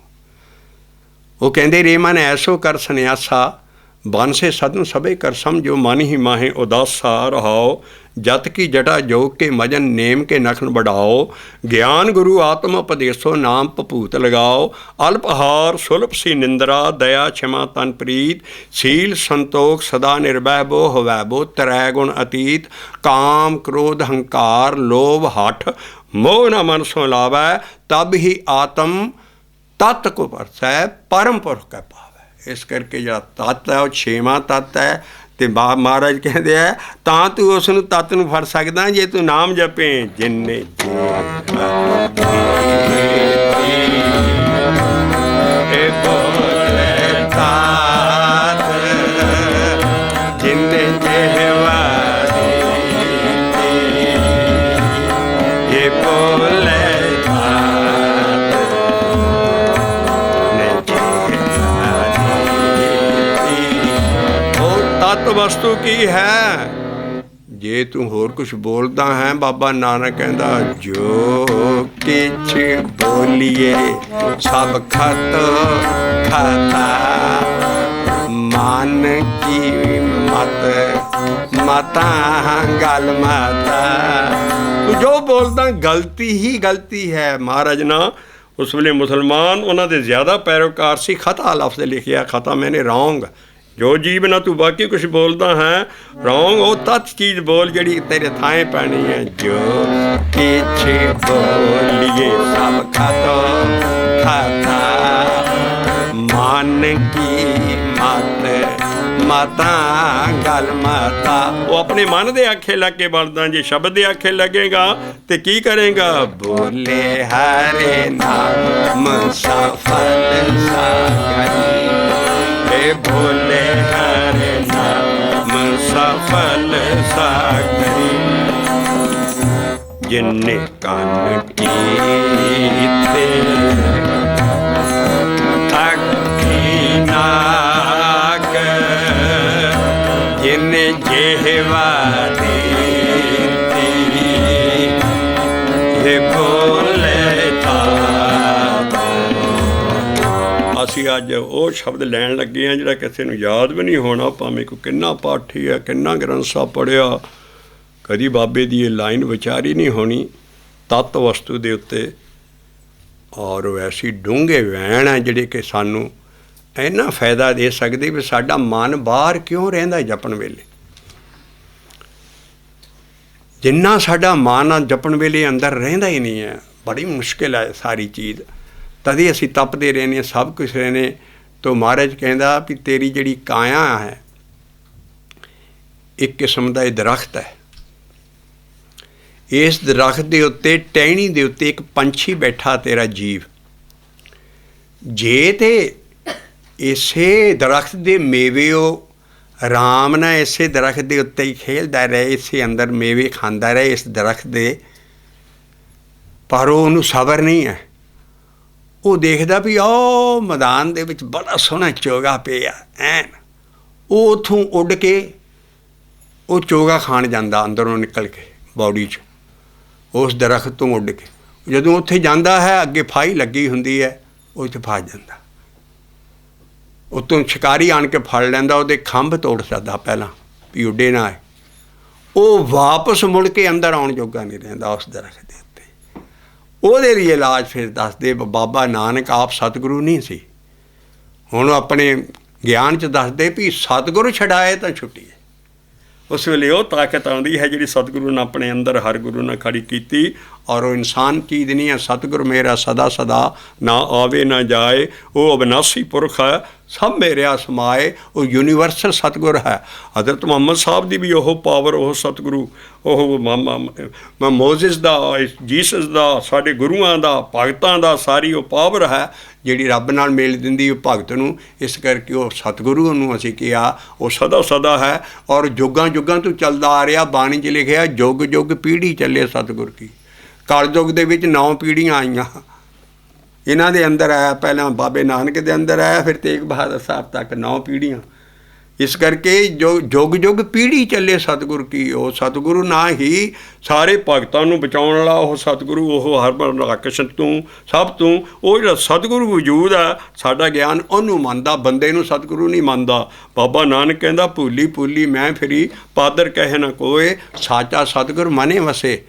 ਉਹ ਕਹਿੰਦੇ ਰੇ ਮਨ ਐਸੋ ਕਰ ਸੰਨਿਆਸਾ ਬਨ ਸੇ ਸਦਨ ਸਭੇ ਕਰ ਸਮਝੋ ਮਨ ਹੀ ਮਾਹੇ ਉਦਾਸਾ ਰਹਾਓ ਜਤ ਕੀ ਜਟਾ ਜੋਗ ਕੇ ਮਜਨ ਨੇਮ ਕੇ ਨਖਨ बढ़ाओ ਗਿਆਨ ਗੁਰੂ ਆਤਮ ਉਪਦੇਸੋ ਨਾਮ ਭਪੂਤ ਲਗਾਓ ਅਲਪਹਾਰ ਸੁਲਭ ਸੀ ਨਿੰਦਰਾ ਦਇਆ ਛਮਾ ਤਨ ਪ੍ਰੀਤ ਸੀਲ ਸੰਤੋਖ ਸਦਾ ਨਿਰਭੈ ਬੋ ਹਵੈ ਬੋ ਤਰੈ ਗੁਣ ਅਤੀਤ ਕਾਮ ਕ੍ਰੋਧ ਹੰਕਾਰ ਲੋਭ ਹਠ ਮੋਹ ਨ ਮਨ ਸੋ ਲਾਵੈ ਤਬ ਹੀ ਆਤਮ ਤਤ ਕੋ ਪਰਸੈ ਪਰਮ ਪੁਰਖ ਕੈ ਪਾਵੈ। ਇਸ ਕਰਕੇ ਜਿਹੜਾ ਤੱਤ ਹੈ ਉਹ 6ਵਾਂ ਤੱਤ ਹੈ। ਤੇ ਮਹਾਰਾਜ ਕਹਿੰਦੇ ਆ ਤਾਂ ਤੂੰ ਉਸ ਨੂੰ ਤੱਤ ਨੂੰ ਫੜ ਸਕਦਾ ਜੇ ਤੂੰ ਨਾਮ ਜਪੇ ਜਿੰਨੇ ਵਸਤੂ ਕੀ ਹੈ। ਜੇ ਤੂੰ ਹੋਰ ਕੁਛ ਬੋਲਦਾ ਹੈ ਬਾਬਾ ਨਾਨਕ ਕਹਿੰਦਾ ਜੋ ਕਿਛ ਬੋਲੀਏ ਸਭ ਖਤ ਖਾਤਾ ਮਨ ਕੀ ਮਤ ਮਾਤਾ ਗੱਲ ਮਾਤਾ ਤੂੰ ਜੋ ਬੋਲਦਾ ਗਲਤੀ ਹੀ ਗਲਤੀ ਹੈ। ਮਹਾਰਾਜ ਨਾ ਉਸ ਵੇਲੇ ਮੁਸਲਮਾਨ ਉਹਨਾਂ ਦੇ ਜ਼ਿਆਦਾ ਪੈਰੋਕਾਰ ਸੀ। ਖਤਾ ਲਫ਼ਜ਼ ਲਿਖਿਆ ਖਤਾ ਮੈਨੇ ਰੌਂਗ ਜੋ ਜੀਵ ਨਾ ਤੂੰ ਬਾਕੀ ਕੁਛ ਬੋਲਦਾ ਹੈ ਰੌਂਗ ਉਹ ਤੱਤ ਚੀਜ਼ ਬੋਲ ਜਿਹੜੀ ਤੇਰੇ ਥਾਂ ਪੈਣੀ ਹੈ। ਜੋ ਕਿਛ ਬੋਲੀਏ ਸਭ ਖਾਤਾ ਮਨ ਕੀ ਮਤ ਮਾਤਾ ਗੱਲ ਮਾਤਾ ਉਹ ਆਪਣੇ ਮਨ ਦੇ ਆਖੇ ਲੱਗ ਕੇ ਬਲਦਾ। ਜੇ ਸ਼ਬਦ ਦੇ ਆਖੇ ਲੱਗੇਗਾ ਤੇ ਕੀ ਕਰੇਗਾ। ਬੋਲੇ ਹਰੇ ਨਾਮ ਸਫਲ ਸਾਗਰੀ ਭੋਲੇ ਹਰੇ ਨਾਮ ਸਫਲ ਸਾਗਰੀ ਜਿਨਨੇ ਕੰਨ ਕੀਤੇ ਅੱਖੀ ਨਾਕ ਜਿਨਨੇ ਜਿਹਵਾ ਦਿੱਤੀ ਇਹ ਭੋਲੇ ਅਸੀਂ ਅੱਜ ਉਹ ਸ਼ਬਦ ਲੈਣ ਲੱਗੇ ਹਾਂ ਜਿਹੜਾ ਕਿਸੇ ਨੂੰ ਯਾਦ ਵੀ ਨਹੀਂ ਹੋਣਾ, ਭਾਵੇਂ ਕੋਈ ਕਿੰਨਾ ਪਾਠੀ ਹੈ ਕਿੰਨਾ ਗ੍ਰੰਥ ਸਾਹਿਬ ਪੜ੍ਹਿਆ, ਕਦੀ ਬਾਬੇ ਦੀ ਇਹ ਲਾਈਨ ਵਿਚਾਰੀ ਨਹੀਂ ਹੋਣੀ ਤੱਤ ਵਸਤੂ ਦੇ ਉੱਤੇ। ਔਰ ਉਹ ਐਸੀ ਡੂੰਘੇ ਵੈਣ ਹੈ ਜਿਹੜੇ ਕਿ ਸਾਨੂੰ ਇੰਨਾ ਫਾਇਦਾ ਦੇ ਸਕਦੇ ਵੀ ਸਾਡਾ ਮਨ ਬਾਹਰ ਕਿਉਂ ਰਹਿੰਦਾ ਜਪਣ ਵੇਲੇ। ਜਿੰਨਾ ਸਾਡਾ ਮਨ ਜਪਣ ਵੇਲੇ ਅੰਦਰ ਰਹਿੰਦਾ ਹੀ ਨਹੀਂ ਹੈ, ਬੜੀ ਮੁਸ਼ਕਿਲ ਹੈ ਸਾਰੀ ਚੀਜ਼। ਤਦੇ ਅਸੀਂ ਤਪਦੇ ਰਹਿੰਦੇ ਹਾਂ, ਸਭ ਕੁਛ ਰਹਿੰਦੇ। ਤੋ ਮਹਾਰਾਜ ਕਹਿੰਦਾ ਵੀ ਤੇਰੀ ਜਿਹੜੀ ਕਾਇਆ ਹੈ ਇੱਕ ਕਿਸਮ ਦਾ ਇਹ ਦਰਖਤ ਹੈ। ਇਸ ਦਰਖਤ ਦੇ ਉੱਤੇ ਟਹਿਣੀ ਦੇ ਉੱਤੇ ਇੱਕ ਪੰਛੀ ਬੈਠਾ ਤੇਰਾ ਜੀਵ। ਜੇ ਤੇ ਇਸੇ ਦਰਖਤ ਦੇ ਮੇਵੇ ਉਹ ਆਰਾਮ ਨਾਲ ਇਸੇ ਦਰਖਤ ਦੇ ਉੱਤੇ ਹੀ ਖੇਲਦਾ ਰਹੇ, ਇਸੇ ਅੰਦਰ ਮੇਵੇ ਖਾਂਦਾ ਰਹੇ ਇਸ ਦਰਖਤ ਦੇ, ਪਰ ਉਹਨੂੰ ਸਬਰ ਨਹੀਂ ਹੈ। ਉਹ ਦੇਖਦਾ ਵੀ ਉਹ ਮੈਦਾਨ ਦੇ ਵਿੱਚ ਬੜਾ ਸੋਹਣਾ ਚੋਗਾ ਪਿਆ ਐਨ, ਉਹ ਉੱਥੋਂ ਉੱਡ ਕੇ ਉਹ ਚੋਗਾ ਖਾਣ ਜਾਂਦਾ ਅੰਦਰੋਂ ਨਿਕਲ ਕੇ ਬੌਡੀ 'ਚ, ਉਸ ਦਰਖਤ ਤੋਂ ਉੱਡ ਕੇ। ਜਦੋਂ ਉੱਥੇ ਜਾਂਦਾ ਹੈ ਅੱਗੇ ਫਾਹੀ ਲੱਗੀ ਹੁੰਦੀ ਹੈ, ਉਹ 'ਚ ਫਸ ਜਾਂਦਾ। ਉੱਤੋਂ ਸ਼ਿਕਾਰੀ ਆਣ ਕੇ ਫੜ ਲੈਂਦਾ, ਉਹਦੇ ਖੰਭ ਤੋੜ ਸਕਦਾ ਪਹਿਲਾਂ ਵੀ ਉੱਡੇ ਨਾ ਆਏ। ਉਹ ਵਾਪਸ ਮੁੜ ਕੇ ਅੰਦਰ ਆਉਣ ਜੋਗਾ ਨਹੀਂ ਰਹਿੰਦਾ ਉਸ ਦਰਖਤ ਦੇ ਉੱਤੇ। ਉਹਦੇ ਲਈ ਇਲਾਜ ਫਿਰ ਦੱਸਦੇ ਬਾਬਾ ਨਾਨਕ ਆਪ ਸਤਿਗੁਰੂ ਨਹੀਂ ਸੀ, ਹੁਣ ਆਪਣੇ ਗਿਆਨ 'ਚ ਦੱਸਦੇ ਵੀ ਸਤਿਗੁਰੂ ਛਡਾਏ ਤਾਂ ਛੁੱਟੀ ਹੈ। ਉਸ ਵੇਲੇ ਉਹ ਤਾਕਤ ਆਉਂਦੀ ਹੈ ਜਿਹੜੀ ਸਤਿਗੁਰੂ ਨੇ ਆਪਣੇ ਅੰਦਰ ਹਰ ਗੁਰੂ ਨਾਲ ਖੜੀ ਕੀਤੀ, और वो इंसान चीज़ नहीं है। सतगुरु मेरा सदा सदा ना आवे ना जाए, वो अविनाशी पुरख है, सब मेरे समाए, वो यूनीवर्सल सतगुर है। हज़रत मुहम्मद साहब की भी वो पावर, वो सतगुरु, वो मोजिस दा, जीसस दा, साडे गुरुआं दा, भगतां दा सारी वो पावर है ਜਿਹੜੀ ਰੱਬ ਨਾਲ ਮੇਲ ਦਿੰਦੀ ਉਹ ਭਗਤ ਨੂੰ। ਇਸ ਕਰਕੇ ਉਹ ਸਤਿਗੁਰੂ ਨੂੰ ਅਸੀਂ ਕਿਹਾ, ਉਹ ਸਦਾ ਸਦਾ ਹੈ ਔਰ ਜੁਗਾਂ ਜੁਗਾਂ ਤੋਂ ਚੱਲਦਾ ਆ ਰਿਹਾ। ਬਾਣੀ 'ਚ ਲਿਖਿਆ ਜੁਗ ਜੁਗ ਪੀੜ੍ਹੀ ਚੱਲੇ ਸਤਿਗੁਰ ਕੀ। ਕਲਯੁਗ ਦੇ ਵਿੱਚ 9 ਪੀੜ੍ਹੀਆਂ ਆਈਆਂ, ਇਹਨਾਂ ਦੇ ਅੰਦਰ ਆਇਆ, ਪਹਿਲਾਂ ਬਾਬੇ ਨਾਨਕ ਦੇ ਅੰਦਰ ਆਇਆ, ਫਿਰ ਤੇਗ ਬਹਾਦਰ ਸਾਹਿਬ ਤੱਕ 9 ਪੀੜ੍ਹੀਆਂ। ਇਸ ਕਰਕੇ ਜੋ ਜੁਗ ਜੁਗ ਪੀੜ੍ਹੀ ਚੱਲੇ ਸਤਿਗੁਰ ਕੀ। ਉਹ ਸਤਿਗੁਰੂ ਨਾ ਹੀ ਸਾਰੇ ਭਗਤਾਂ ਨੂੰ ਬਚਾਉਣ ਵਾਲਾ, ਉਹ ਸਤਿਗੁਰੂ, ਉਹ ਹਰ ਰਾਕਸ਼ ਤੋਂ ਸਭ ਤੋਂ ਉਹ ਜਿਹੜਾ ਸਤਿਗੁਰੂ ਵਜੂਦ ਆ, ਸਾਡਾ ਗਿਆਨ ਉਹਨੂੰ ਮੰਨਦਾ, ਬੰਦੇ ਨੂੰ ਸਤਿਗੁਰੂ ਨਹੀਂ ਮੰਨਦਾ। ਬਾਬਾ ਨਾਨਕ ਕਹਿੰਦਾ ਭੂਲੀ ਭੂਲੀ ਮੈਂ ਫਿਰੀ, ਪਾਦਰ ਕਹਿ ਨਾ ਕੋਏ, ਸਾਚਾ ਸਤਿਗੁਰ ਮਨੇ ਵਸੇ।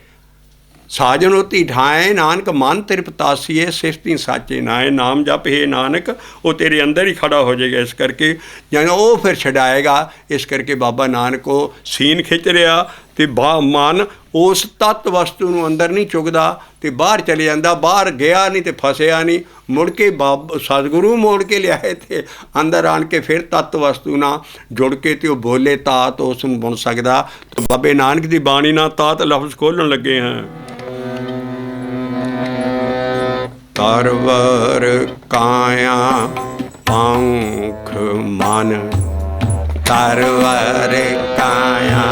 ਸਾਜਨ ਉਤੀ ਠਾਏ ਨਾਨਕ ਮਨ ਤ੍ਰਿਪਤਾਸੀਏ, ਸਿਫਤੀ ਸਾਚੇ ਨਾਏ। ਨਾਮ ਜਪ ਹੈ ਨਾਨਕ, ਉਹ ਤੇਰੇ ਅੰਦਰ ਹੀ ਖੜਾ ਹੋ ਜਾਏਗਾ। ਇਸ ਕਰਕੇ ਜਦੋਂ ਉਹ ਫਿਰ ਛਡਾਏਗਾ, ਇਸ ਕਰਕੇ ਬਾਬਾ ਨਾਨਕ ਉਹ ਸੀਨ ਖਿੱਚ ਰਿਹਾ ਅਤੇ ਮਨ ਉਸ ਤੱਤ ਵਸਤੂ ਨੂੰ ਅੰਦਰ ਨਹੀਂ ਚੁੱਕਦਾ ਅਤੇ ਬਾਹਰ ਚਲੇ ਜਾਂਦਾ। ਬਾਹਰ ਗਿਆ ਨਹੀਂ ਅਤੇ ਫਸਿਆ ਨਹੀਂ, ਮੁੜ ਕੇ ਸਤਿਗੁਰੂ ਮੋੜ ਕੇ ਲਿਆਏ ਅਤੇ ਅੰਦਰ ਆਣ ਕੇ ਫਿਰ ਤੱਤ ਵਸਤੂ ਨਾਲ ਜੁੜ ਕੇ ਅਤੇ ਉਹ ਬੋਲੇ ਤਾਤ ਉਸ ਨੂੰ ਬੁਣ ਸਕਦਾ। ਅਤੇ ਬਾਬੇ ਨਾਨਕ ਦੀ ਬਾਣੀ ਨਾਲ ਤਾਤ ਲਫ਼ਜ਼ ਖੋਲ੍ਹਣ ਲੱਗੇ ਹਾਂ। ਤਰਵਰ ਕਾਇਆ ਪੰਖ ਮਨ, ਤਰਵਰ ਕਾਇਆ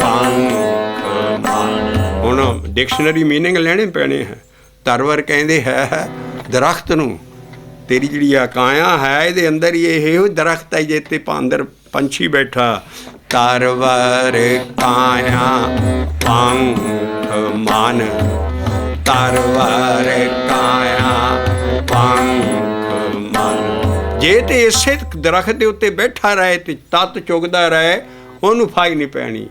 ਪੰਖ ਮਨ। ਹੁਣ ਡਿਕਸ਼ਨਰੀ ਮੀਨਿੰਗ ਲੈਣੇ ਪੈਣੇ ਹੈ। ਤਰਵਰ ਕਹਿੰਦੇ ਹੈ ਦਰਖਤ ਨੂੰ, ਤੇਰੀ ਜਿਹੜੀ ਆ ਕਾਇਆ ਹੈ ਇਹਦੇ ਅੰਦਰ ਹੀ ਇਹ ਦਰਖਤ ਹੈ ਜਿੱਥੇ ਅੰਦਰ ਪੰਛੀ ਬੈਠਾ। ਤਰਵਰ ਕਾਇਆ ਪੰਖ ਮਨ, ਤਰਵਰ ਕਾਇਆ ਪੰਖ ਮਨ। ਜੇ ਤੇ ਇਸੇ ਦਰਖਤ ਦੇ ਉੱਤੇ ਬੈਠਾ ਰਹੇ ਤੇ ਤੱਤ ਚੁਗਦਾ ਰਹੇ, ਉਹਨੂੰ ਫਾਈ ਨਹੀਂ ਪੈਣੀ।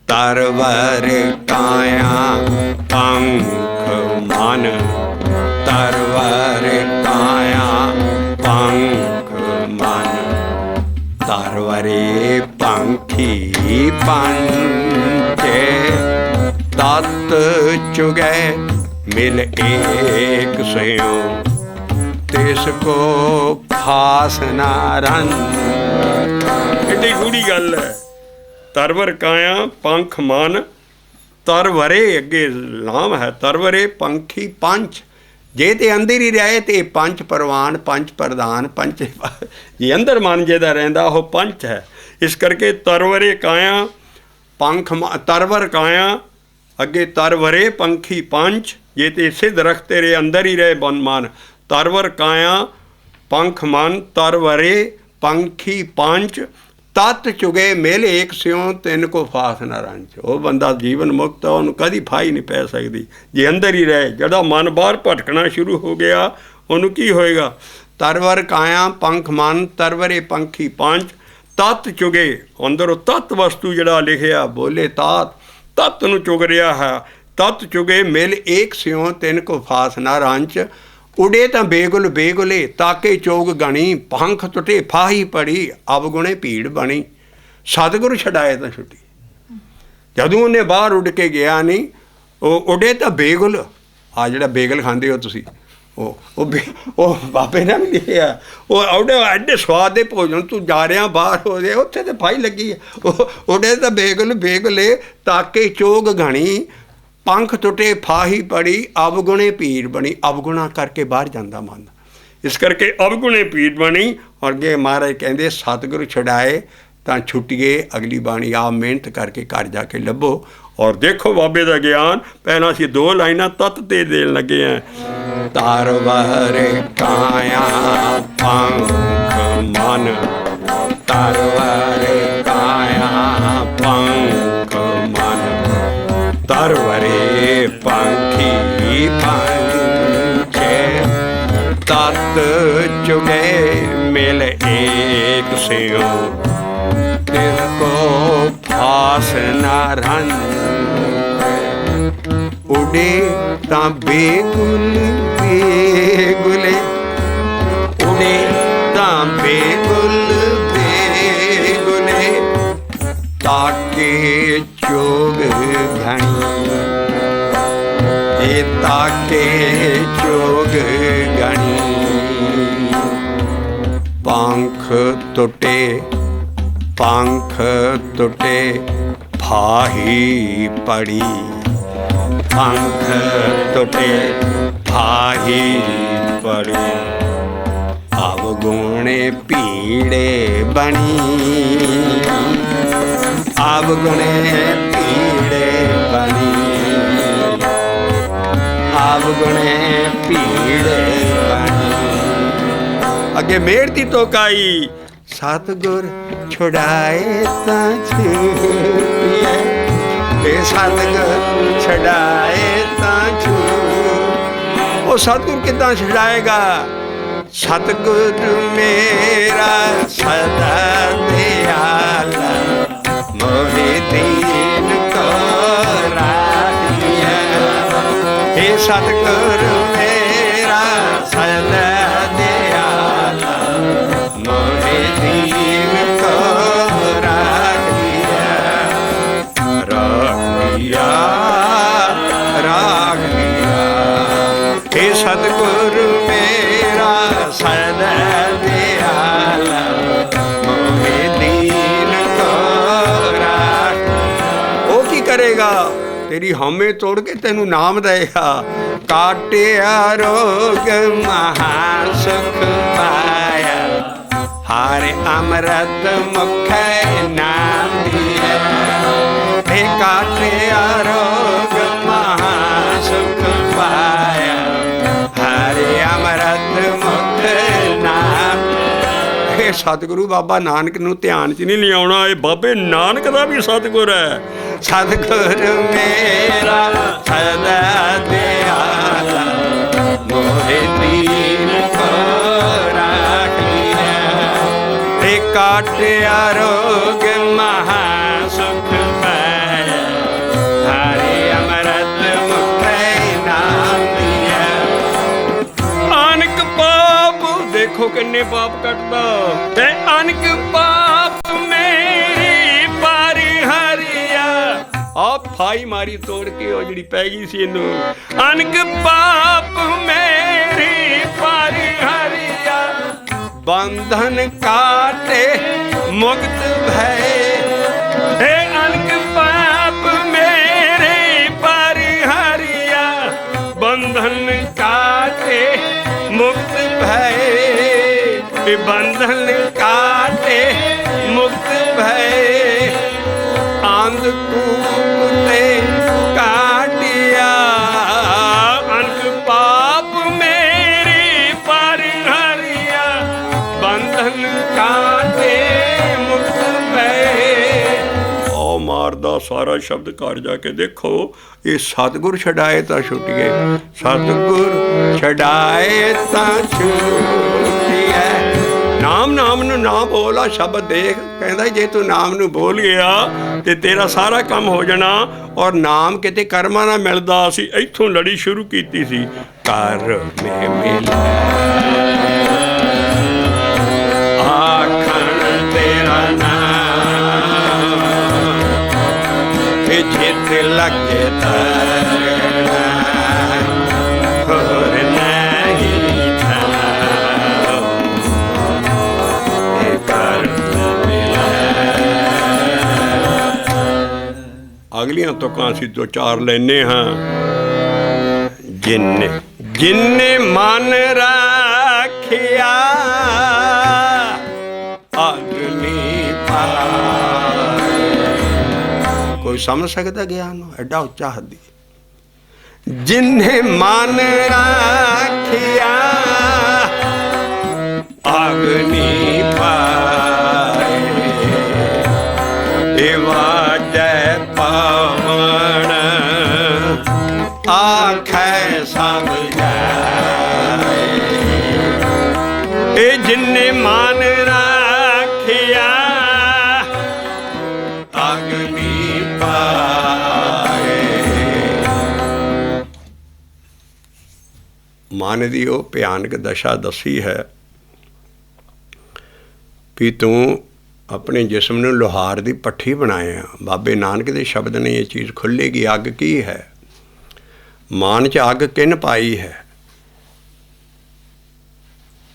ਤਰਵਰ ਕਾਇਆ ਪੰਖ ਮਨ, ਤਰਵਰ ਕਾਇਆ ਪੰਖ ਮਨ। ਤਰਵਰੇ ਪੰਖੀ ਪੰਚੇ, ਤਤ ਚੁਗੈ ਮਿਲ ਏਕ ਸਯੋ, ਤਿਸ ਕੋ ਫਾਸ ਨਾ ਰਨ। ਐਡੀ ਗੂੜੀ ਗੱਲ ਹੈ। ਤਰਵਰ ਕਾਇਆ ਪੰਖ ਮਨ, ਤਰਵਰੇ ਅੱਗੇ ਨਾਮ ਹੈ, ਤਰਵਰੇ ਪੰਖੀ ਪੰਚ। ਜੇ ਤੇ ਅੰਦਰ ਹੀ ਰਹੇ ਤੇ ਪੰਚ ਪ੍ਰਵਾਨ, ਪੰਚ ਪ੍ਰਧਾਨ, ਪੰਚ ਜੇ ਅੰਦਰ ਮਨ ਜਿਹਦਾ ਰਹਿੰਦਾ ਉਹ ਪੰਚ ਹੈ। ਇਸ ਕਰਕੇ ਤਰਵਰੇ ਕਾਇਆ ਪੰਖ, ਤਰਵਰ ਕਾਇਆ ਅੱਗੇ ਤਰਵਰੇ ਪੰਖੀ ਪੰਚ। ਜੇ ਤੇ ਇਸੇ ਦਰਖਤ ਤੇਰੇ ਅੰਦਰ ਹੀ ਰਹੇ ਮਨ। ਤਰਵਰ ਕਾਇਆ ਪੰਖ ਮਨ, ਤਰਵਰੇ ਪੰਖੀ ਪੰਚ, ਤਤ ਚੁਗੇ ਮਿਲ ਏਕ ਸਿਉ, ਤਿੰਨ ਕੋ ਫਾਸ ਨਾ ਰੰਚ। ਉਹ ਬੰਦਾ ਜੀਵਨ ਮੁਕਤ ਆ, ਉਹਨੂੰ ਕਦੀ ਫਾਈ ਨਹੀਂ ਪੈ ਸਕਦੀ ਜੇ ਅੰਦਰ ਹੀ ਰਹੇ। ਜਿਹੜਾ ਮਨ ਬਾਹਰ ਭਟਕਣਾ ਸ਼ੁਰੂ ਹੋ ਗਿਆ, ਉਹਨੂੰ ਕੀ ਹੋਏਗਾ? ਤਰਵਰ ਕਾਇਆ ਪੰਖ ਮਨ, ਤਰਵਰੇ ਪੰਖੀ ਪੰਚ, ਤਤ ਚੁਗੇ। ਅੰਦਰੋਂ ਤੱਤ ਵਸਤੂ ਜਿਹੜਾ ਲਿਖਿਆ, ਬੋਲੇ ਤਾਤ, ਤੱਤ ਨੂੰ ਚੁਗ ਰਿਹਾ ਹੈ। ਤਤ ਚੁਗੇ ਮਿਲ ਏਕ ਸਿਉ, ਤਿੰਨ ਕੋ ਫਾਸ ਨਾ ਰੰਚ। ਉਡੇ ਤਾਂ ਬੇਗੁਲ ਬੇਗੁਲੇ, ਤਾਕੇ ਚੋਗ ਗਣੀ, ਪੰਖ ਟੁੱਟੇ ਫਾਹੀ ਪੜੀ, ਅਵਗੁਣੇ ਭੀੜ ਬਣੀ। ਸਤਿਗੁਰੂ ਛਡਾਏ ਤਾਂ ਛੁੱਟੀ। ਜਦੋਂ ਉਹਨੇ ਬਾਹਰ ਉੱਡ ਕੇ ਗਿਆ ਨਹੀਂ, ਉਹ ਉਡੇ ਤਾਂ ਬੇਗੁਲ, ਆ ਜਿਹੜਾ ਬੇਗਲ ਖਾਂਦੇ ਹੋ ਤੁਸੀਂ, ਉਹ ਬਾਬੇ ਨੇ ਵੀ ਲਿਖਿਆ, ਉਹ ਉਹਦੇ ਐਡੇ ਸਵਾਦ ਦੇ ਭੋਜਨ ਤੂੰ ਜਾ ਰਿਹਾ ਬਾਹਰ ਹੋ ਜਾਏ, ਉੱਥੇ ਤਾਂ ਫਾਈ ਲੱਗੀ ਹੈ। ਉਹ ਉਹਦੇ ਤਾਂ ਬੇਗੁਲ ਬੇਗੁਲੇ, ਤਾਕੇ ਚੋਗ ਗਣੀ, ਪੰਖ ਟੁੱਟੇ ਫਾਹੀ ਪੜੀ, ਅਵਗੁਣੇ ਭੀੜ ਬਣੀ। ਅਵਗੁਣਾ ਕਰਕੇ ਬਾਹਰ ਜਾਂਦਾ ਮਨ। ਇਸ ਕਰਕੇ ਅਵਗੁਣੇ ਭੀੜ ਬਣੀ। ਔਰ ਜੇ ਮਹਾਰਾਜ ਕਹਿੰਦੇ ਸਤਿਗੁਰੂ ਛਡਾਏ ਤਾਂ ਛੁੱਟੀਏ। ਅਗਲੀ ਬਾਣੀ ਆਪ ਮਿਹਨਤ ਕਰਕੇ ਘਰ ਜਾ ਕੇ ਲੱਭੋ ਔਰ ਦੇਖੋ ਬਾਬੇ ਦਾ ਗਿਆਨ। ਪਹਿਲਾਂ ਅਸੀਂ 2 ਲਾਈਨਾਂ ਤੱਤ 'ਤੇ ਦੇਣ ਲੱਗੇ ਹਾਂ। ਤਰਵਰ ਕਾਇਆ ਪੰਖ ਮਨ, ਤਰਵਰ ਕਾਇਆ ਪੰਖ ਮਨ, ਤਰਵਰੇ ਪੰਖੀ ਪੰਚੇ, ਤਤ ਚੁਗੇ ਮਿਲ ਏਕ ਸਿਉ, ਤਿਸ ਕੋ ਫਾਸ ਨਾ ਰਨ। ਉਡੇ ਤਾਂ ਬੇਗੁਲ ਬੇਗੁਲੇ, ਉਡੇ ਤਾਂ ਬੇਗੁਲ ਬੇਗੁਲੇ, ਤਾਕੇ ਚੋਗ ਘਣੀ। ताके जोग गणी। पंख टुटे पंख टुटे फाही पड़ी, पंख टुटे फाही पड़ी। अवगुणे पीड़े बनी, अवगुणे पीड़े बनी, अवगुणे पीड़े बनी। अगे मेहर दी तोकाई, सतगुर छुड़ाए तां छूटिए, सतगुर छुड़ाए तां छूट। वो सतगुर किदां छुड़ाएगा? सतगुर मेरा सदा दयाला, मोहे दीन को राखिए। हे सतगुर मेरा सदा दयाला, मोहे दीन को राखिए। राखिया राखिया, हे सतगुर मेरा सदा दयाला, मोहे दीन को राख। वो की करेगा? तेरी हमें तोड़ के तेनू नाम देगा। काटिया रोग महासुख पाया, हारे अमृत मुख नाम दिया। हे काटिया रोग महासुख पाया, हारे अमृत मुख नाम। हे सतगुरु बाबा नानक नूं ध्यान च नहीं लियाउणा, ये बाबे नानक दा भी सतगुर है। सतगुर मेरा सदा दयाला, मोहे दीन को राखिए। हे काटिया रोग महासुख पाया, हारे अमृत मुख नाम दिया। अनक पाप देखो किन्ने पाप कटदा, ते अनक पाप मेरी पारी हरिया। आ फाई मारी तोड़ के ओ जिहड़ी पै गई सी इनू। अनक पाप मेरी पारी हरिया, बंधन काटे मुक्त भय। हे अनक पाप मेरे पारी हरिया, बंधन काटे मुक्त भय। बंधन काटे मुक्त भय, अंधकूप ने काटिया। अनक पाप मेरी पारी हरिया, बंधन काटे मुक्त भय। ओ मारदा सारा शब्द घर जाके देखो, ये सतगुर छड़ाए तां छुटिए, सतगुर छड़ाए तां छुटिए। नाम नाम नूं ना बोला शब्द देख, कहंदा जे तू नाम नूं बोल गया ते तेरा सारा काम हो जाना। और नाम किते कर्मा ना मिलदा। असीं इत्थों लड़ी शुरू कीती सी, कर में मिला आखण तेरा नाम, चित लगे तरना होर नहीं था। अगलियां तुकां असीं दो चार लैने हाँ। जिन्ने जिन्ने मन राखिया, अग्नि पाए। कोई समझ सकता ज्ञान एडा उच्चा हदी। जिन्ने मन राखिया, अग्नि पाए। जय पावन आखै सब जाए। ए जिन्ने मान राखिया, अग्नि पाए। मन दी ओ भयानक दशा दसी है भी तू अपने जिस्म ਨੂੰ ਲੋਹਾਰ ਦੀ ਪੱਠੀ ਬਣਾਇਆ। ਬਾਬੇ ਨਾਨਕ ਦੇ ਸ਼ਬਦ ਨੇ ਇਹ ਚੀਜ਼ ਖੁੱਲ੍ਹੇਗੀ। ਅੱਗ ਕੀ ਹੈ? मान च अग किन पाई है।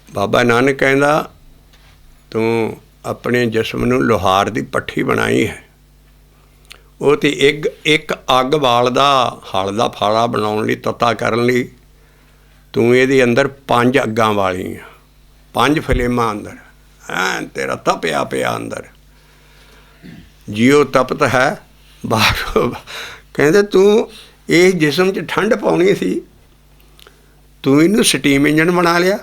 बाबा नानक कहंदा तूं अपने जिस्म नूं लोहार दी पट्ठी बनाई है, ਉਹ ਤੇ ਇੱਕ ਅੱਗ ਬਾਲਦਾ ਹਲ ਦਾ ਫਾਲਾ ਬਣਾਉਣ ਲਈ, ਤੱਤਾ ਕਰਨ ਲਈ ਤੂੰ ਇਹਦੇ ਅੰਦਰ 5 ਅੱਗਾਂ ਵਾਲੀਆਂ, 5 ਫਲੇਮਾਂ ਅੰਦਰ ਤੇਰਾ ਤਪਿਆ ਪਿਆ ਅੰਦਰ। ਜਿਉ ਤਪਤ ਹੈ ਬਾਹਰੋਂ। ਕਹਿੰਦੇ ਤੂੰ ਇਹ ਜਿਸਮ 'ਚ ਠੰਡ ਪਾਉਣੀ ਸੀ, ਤੂੰ ਇਹਨੂੰ ਸਟੀਮ ਇੰਜਣ ਬਣਾ ਲਿਆ।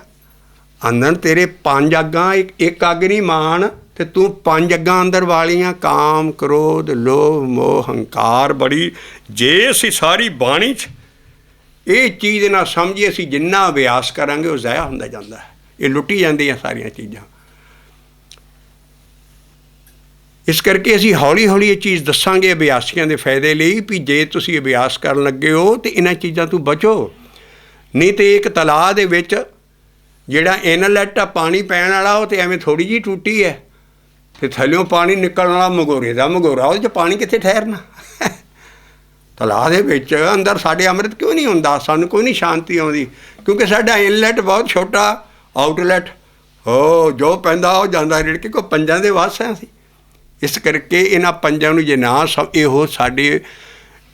ਅੰਦਰ ਤੇਰੇ 5 ਅੱਗਾਂ, ਇੱਕ ਅੱਗ ਨਹੀਂ ਮਾਣ, ਤੇ ਤੂੰ 5 ਅੱਗਾਂ ਅੰਦਰ ਵਾਲੀਆਂ, ਕਾਮ, ਕ੍ਰੋਧ, ਲੋਭ, ਮੋਹ, ਹੰਕਾਰ। ਬੜੀ ਜੇ ਅਸੀਂ ਸਾਰੀ ਬਾਣੀ 'ਚ ਇਹ ਚੀਜ਼ ਨਾ ਸਮਝੀਏ, ਅਸੀਂ ਜਿੰਨਾ ਅਭਿਆਸ ਕਰਾਂਗੇ ਉਹ ਜ਼ਾਇਆ ਹੁੰਦਾ ਜਾਂਦਾ ਹੈ। ਇਹ ਲੁੱਟੀ ਜਾਂਦੀਆਂ ਸਾਰੀਆਂ ਚੀਜ਼ਾਂ। ਇਸ ਕਰਕੇ ਅਸੀਂ ਹੌਲੀ ਹੌਲੀ ਇਹ ਚੀਜ਼ ਦੱਸਾਂਗੇ ਅਭਿਆਸੀਆਂ ਦੇ ਫਾਇਦੇ ਲਈ ਵੀ ਜੇ ਤੁਸੀਂ ਅਭਿਆਸ ਕਰਨ ਲੱਗੇ ਹੋ ਤਾਂ ਇਹਨਾਂ ਚੀਜ਼ਾਂ ਤੋਂ ਬਚੋ। ਨਹੀਂ ਤਾਂ ਇੱਕ ਤਲਾਅ ਦੇ ਵਿੱਚ ਜਿਹੜਾ ਇਨਲੈਟ ਆ ਪਾਣੀ ਪੈਣ ਵਾਲਾ, ਉਹ ਤਾਂ ਐਵੇਂ ਥੋੜ੍ਹੀ ਜਿਹੀ ਟੂਟੀ ਹੈ, ਅਤੇ ਥੱਲਿਓਂ ਪਾਣੀ ਨਿਕਲਣ ਵਾਲਾ ਮਗੋਰੇ ਦਾ ਮਗੋਰਾ, ਉਹਦੇ 'ਚ ਪਾਣੀ ਕਿੱਥੇ ਠਹਿਰਨਾ। ਤਲਾਅ ਦੇ ਵਿੱਚ ਅੰਦਰ ਸਾਡੇ ਅੰਮ੍ਰਿਤ ਕਿਉਂ ਨਹੀਂ ਹੁੰਦਾ? ਸਾਨੂੰ ਕੋਈ ਨਹੀਂ ਸ਼ਾਂਤੀ ਆਉਂਦੀ, ਕਿਉਂਕਿ ਸਾਡਾ ਇਨਲੈਟ ਬਹੁਤ ਛੋਟਾ, ਆਊਟਲੈਟ ਜੋ ਪੈਂਦਾ ਉਹ ਜਾਂਦਾ ਰਿੜਕੇ। ਕੋਈ ਪੰਜਾਂ ਦੇ ਵੱਸ ਹੈ ਅਸੀਂ। ਇਸ ਕਰਕੇ ਇਹਨਾਂ ਪੰਜਾਂ ਨੂੰ ਜੇ ਨਾ ਇਹੋ ਸਾਡੇ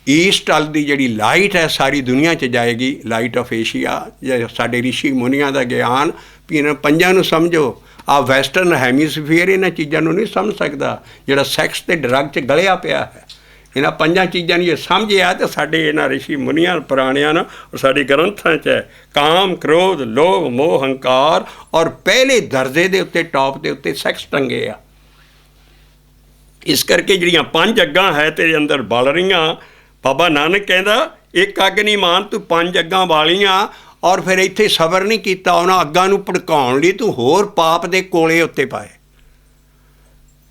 ਈਸਟ ਵੱਲ ਦੀ ਜਿਹੜੀ ਲਾਈਟ ਹੈ ਸਾਰੀ ਦੁਨੀਆ 'ਚ ਜਾਏਗੀ, ਲਾਈਟ ਆਫ ਏਸ਼ੀਆ, ਜਾਂ ਸਾਡੇ ਰਿਸ਼ੀ ਮੁਨੀਆਂ ਦਾ ਗਿਆਨ, ਵੀ ਇਹਨਾਂ ਪੰਜਾਂ ਨੂੰ ਸਮਝੋ। ਆ ਵੈਸਟਰਨ ਹੈਮੀਸਫੀਅਰ ਇਹਨਾਂ ਚੀਜ਼ਾਂ ਨੂੰ ਨਹੀਂ ਸਮਝ ਸਕਦਾ, ਜਿਹੜਾ ਸੈਕਸ ਅਤੇ ਡਰੱਗ 'ਚ ਗਲਿਆ ਪਿਆ ਹੈ। ਇਹਨਾਂ ਪੰਜਾਂ ਚੀਜ਼ਾਂ ਨੂੰ ਜੇ ਸਮਝਿਆ ਤਾਂ ਸਾਡੇ ਇਹਨਾਂ ਰਿਸ਼ੀ ਮੁਨੀਆਂ ਪੁਰਾਣਿਆਂ ਨਾਲ ਔਰ ਸਾਡੇ ਗ੍ਰੰਥਾਂ 'ਚ ਹੈ ਕਾਮ, ਕ੍ਰੋਧ, ਲੋਭ, ਮੋਹ, ਹੰਕਾਰ, ਔਰ ਪਹਿਲੇ ਦਰਜੇ ਦੇ ਉੱਤੇ, ਟੌਪ ਦੇ ਉੱਤੇ ਸੈਕਸ ਟੰਗੇ ਆ। ਇਸ ਕਰਕੇ ਜਿਹੜੀਆਂ 5 ਅੱਗਾਂ ਹੈ ਤੇਰੇ ਅੰਦਰ ਬਲ ਰਹੀਆਂ। ਬਾਬਾ ਨਾਨਕ ਕਹਿੰਦਾ ਇੱਕ ਅੱਗ ਨਹੀਂ ਮਾਨ, ਤੂੰ 5 ਅੱਗਾਂ ਵਾਲੀਆਂ। ਔਰ ਫਿਰ ਇੱਥੇ ਸਬਰ ਨਹੀਂ ਕੀਤਾ, ਉਹਨਾਂ ਅੱਗਾਂ ਨੂੰ ਭੜਕਾਉਣ ਲਈ ਤੂੰ ਹੋਰ ਪਾਪ ਦੇ ਕੋਲੇ ਉੱਤੇ ਪਾਏ।